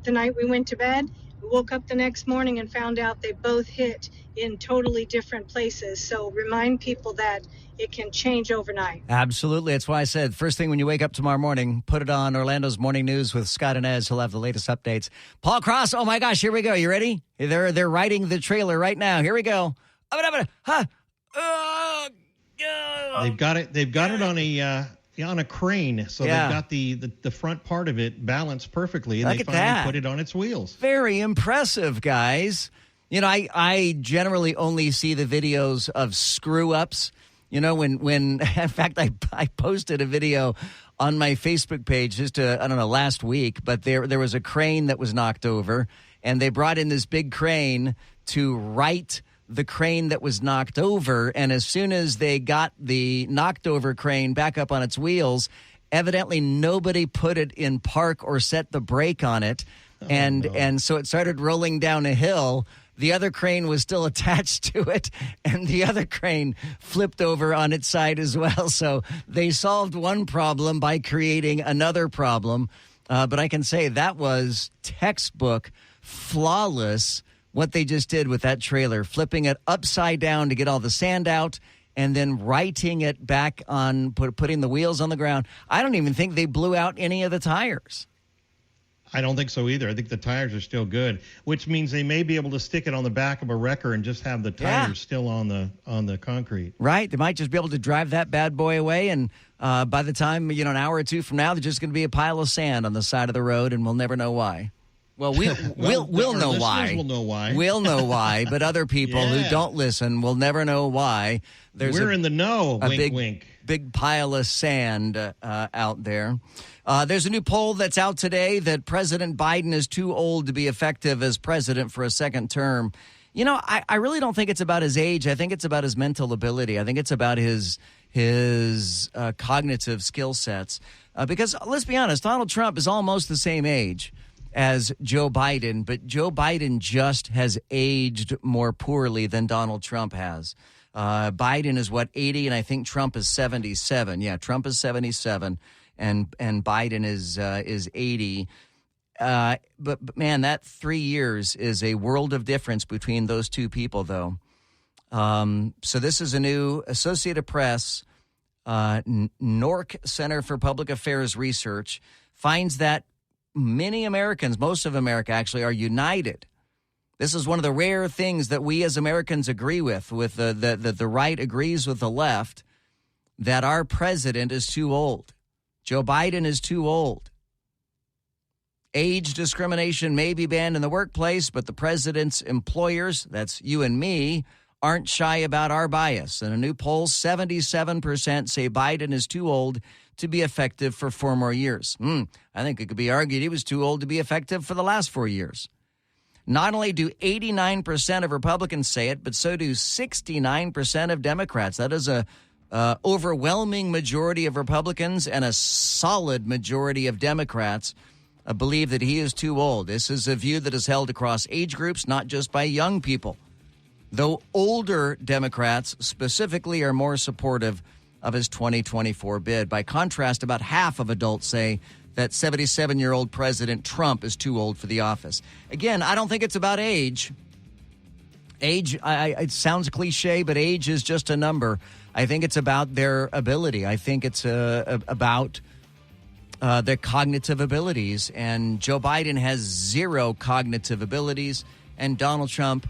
the night we went to bed. We woke up the next morning and found out they both hit in totally different places. So remind people that it can change overnight. Absolutely. That's why I said first thing when you wake up tomorrow morning, put it on Orlando's Morning News with Scott and Ez. He'll have the latest updates. Paul Cross, oh my gosh, here we go. You ready? They're writing the trailer right now. Here we go. They've got it on a crane, so they've got the front part of it balanced perfectly, and they finally put it on its wheels. Very impressive, guys. I generally only see the videos of screw-ups. When in fact, I posted a video on my Facebook page last week, but there was a crane that was knocked over, and they brought in this big crane to right the crane that was knocked over, and as soon as they got the knocked over crane back up on its wheels, evidently nobody put it in park or set the brake on it, and so it started rolling down a hill. The other crane was still attached to it, and the other crane flipped over on its side as well. So they solved one problem by creating another problem. But I can say that was textbook, flawless, what they just did with that trailer, flipping it upside down to get all the sand out and then righting it back on, putting the wheels on the ground. I don't even think they blew out any of the tires. I don't think so either. I think the tires are still good, which means they may be able to stick it on the back of a wrecker and just have the tires still on the concrete. Right. They might just be able to drive that bad boy away, and by the time, an hour or two from now, there's just going to be a pile of sand on the side of the road, and we'll never know why. Well, we'll know why. Will know why. We'll know why, but other people who don't listen will never know why. We're in the know. Wink, wink. Big pile of sand out there. There's a new poll that's out today that President Biden is too old to be effective as president for a second term. I really don't think it's about his age. I think it's about his mental ability. I think it's about his cognitive skill sets. Because let's be honest, Donald Trump is almost the same age. as Joe Biden, but Joe Biden just has aged more poorly than Donald Trump has. Biden is 80, and I think Trump is 77. Yeah, Trump is 77, and Biden is 80. But man, that 3 years is a world of difference between those two people, though. So this is a new Associated Press, NORC Center for Public Affairs Research, finds that many Americans, most of America actually, are united. This is one of the rare things that we as Americans agree with the right agrees with the left, that our president is too old. Joe Biden is too old. Age discrimination may be banned in the workplace, but the president's employers, that's you and me, aren't shy about our bias. In a new poll, 77% say Biden is too old to be effective for 4 more years. I think it could be argued he was too old to be effective for the last 4 years. Not only do 89% of Republicans say it, but so do 69% of Democrats. That is a overwhelming majority of Republicans and a solid majority of Democrats believe that he is too old. This is a view that is held across age groups, not just by young people. Though older Democrats specifically are more supportive of his 2024 bid. By contrast, about half of adults say that 77-year-old President Trump is too old for the office. Again, I don't think it's about age. Age, it sounds cliche, but age is just a number. I think it's about their ability. I think it's about their cognitive abilities. And Joe Biden has 0 cognitive abilities, and Donald Trump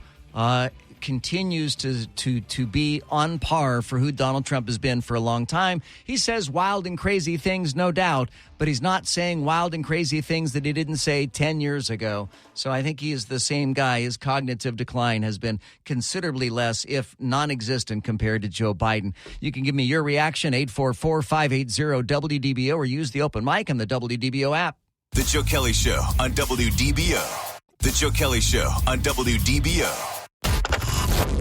continues to be on par for who Donald Trump has been for a long time. He says wild and crazy things, no doubt, but he's not saying wild and crazy things that he didn't say 10 years ago. So I think he is the same guy. His cognitive decline has been considerably less, if non-existent, compared to Joe Biden. You can give me your reaction, 844-580-WDBO, or use the open mic on the WDBO app. The Joe Kelley Show on WDBO. The Joe Kelley Show on WDBO.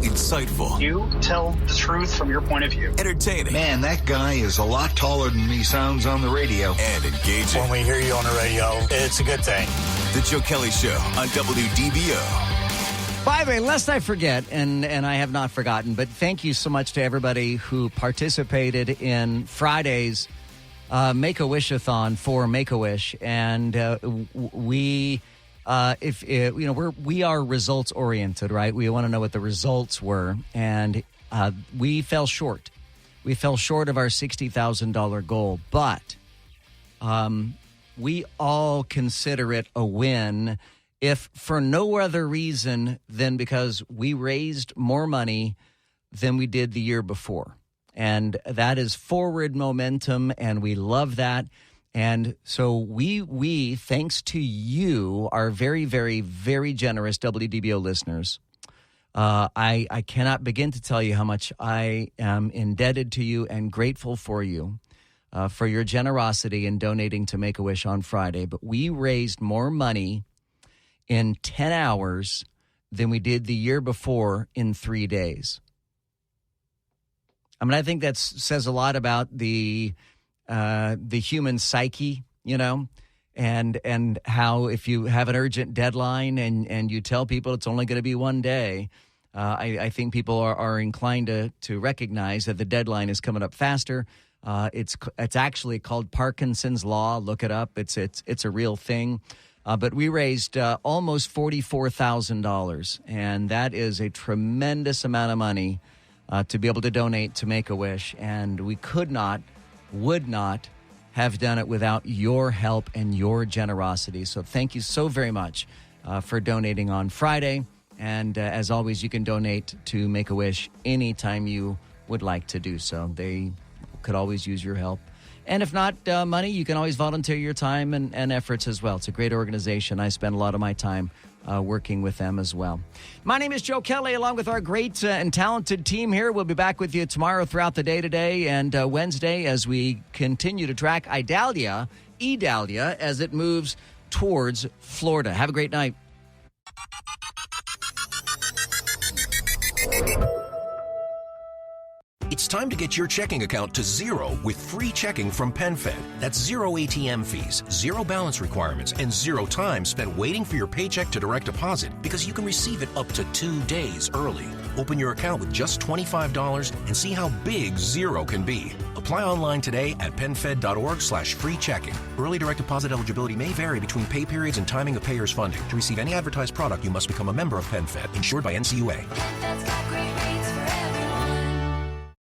Insightful. You tell the truth from your point of view. Entertaining. Man, that guy is a lot taller than he sounds on the radio. And engaging. When we hear you on the radio, it's a good thing. The Joe Kelley Show on WDBO. By the way, lest I forget, and I have not forgotten, but thank you so much to everybody who participated in Friday's Make-A-Wish-a-thon for Make-A-Wish. And we are results oriented, right? We want to know what the results were, and we fell short. We fell short of our $60,000 goal, but we all consider it a win, if for no other reason than because we raised more money than we did the year before, and that is forward momentum, and we love that. And so we, thanks to you, our very, very, very generous WDBO listeners, I cannot begin to tell you how much I am indebted to you and grateful for you for your generosity in donating to Make-A-Wish on Friday. But we raised more money in 10 hours than we did the year before in 3 days. I mean, I think that says a lot about the human psyche, and how if you have an urgent deadline and you tell people it's only going to be one day, I think people are inclined to recognize that the deadline is coming up faster. It's actually called Parkinson's Law. Look it up. It's a real thing. But we raised almost $44,000, and that is a tremendous amount of money to be able to donate to Make-A-Wish, and we would not have done it without your help and your generosity. So thank you so very much for donating on Friday. And as always, you can donate to Make-A-Wish anytime you would like to do so. They could always use your help. And if not money, you can always volunteer your time and efforts as well. It's a great organization. I spend a lot of my time working with them as well. My name is Joe Kelley, along with our great and talented team here. We'll be back with you tomorrow throughout the day today and Wednesday as we continue to track Idalia, as it moves towards Florida. Have a great night. It's time to get your checking account to zero with free checking from PenFed. That's zero ATM fees, zero balance requirements, and zero time spent waiting for your paycheck to direct deposit because you can receive it up to 2 days early. Open your account with just $25 and see how big zero can be. Apply online today at PenFed.org/free checking. Early direct deposit eligibility may vary between pay periods and timing of payers' funding. To receive any advertised product, you must become a member of PenFed, insured by NCUA.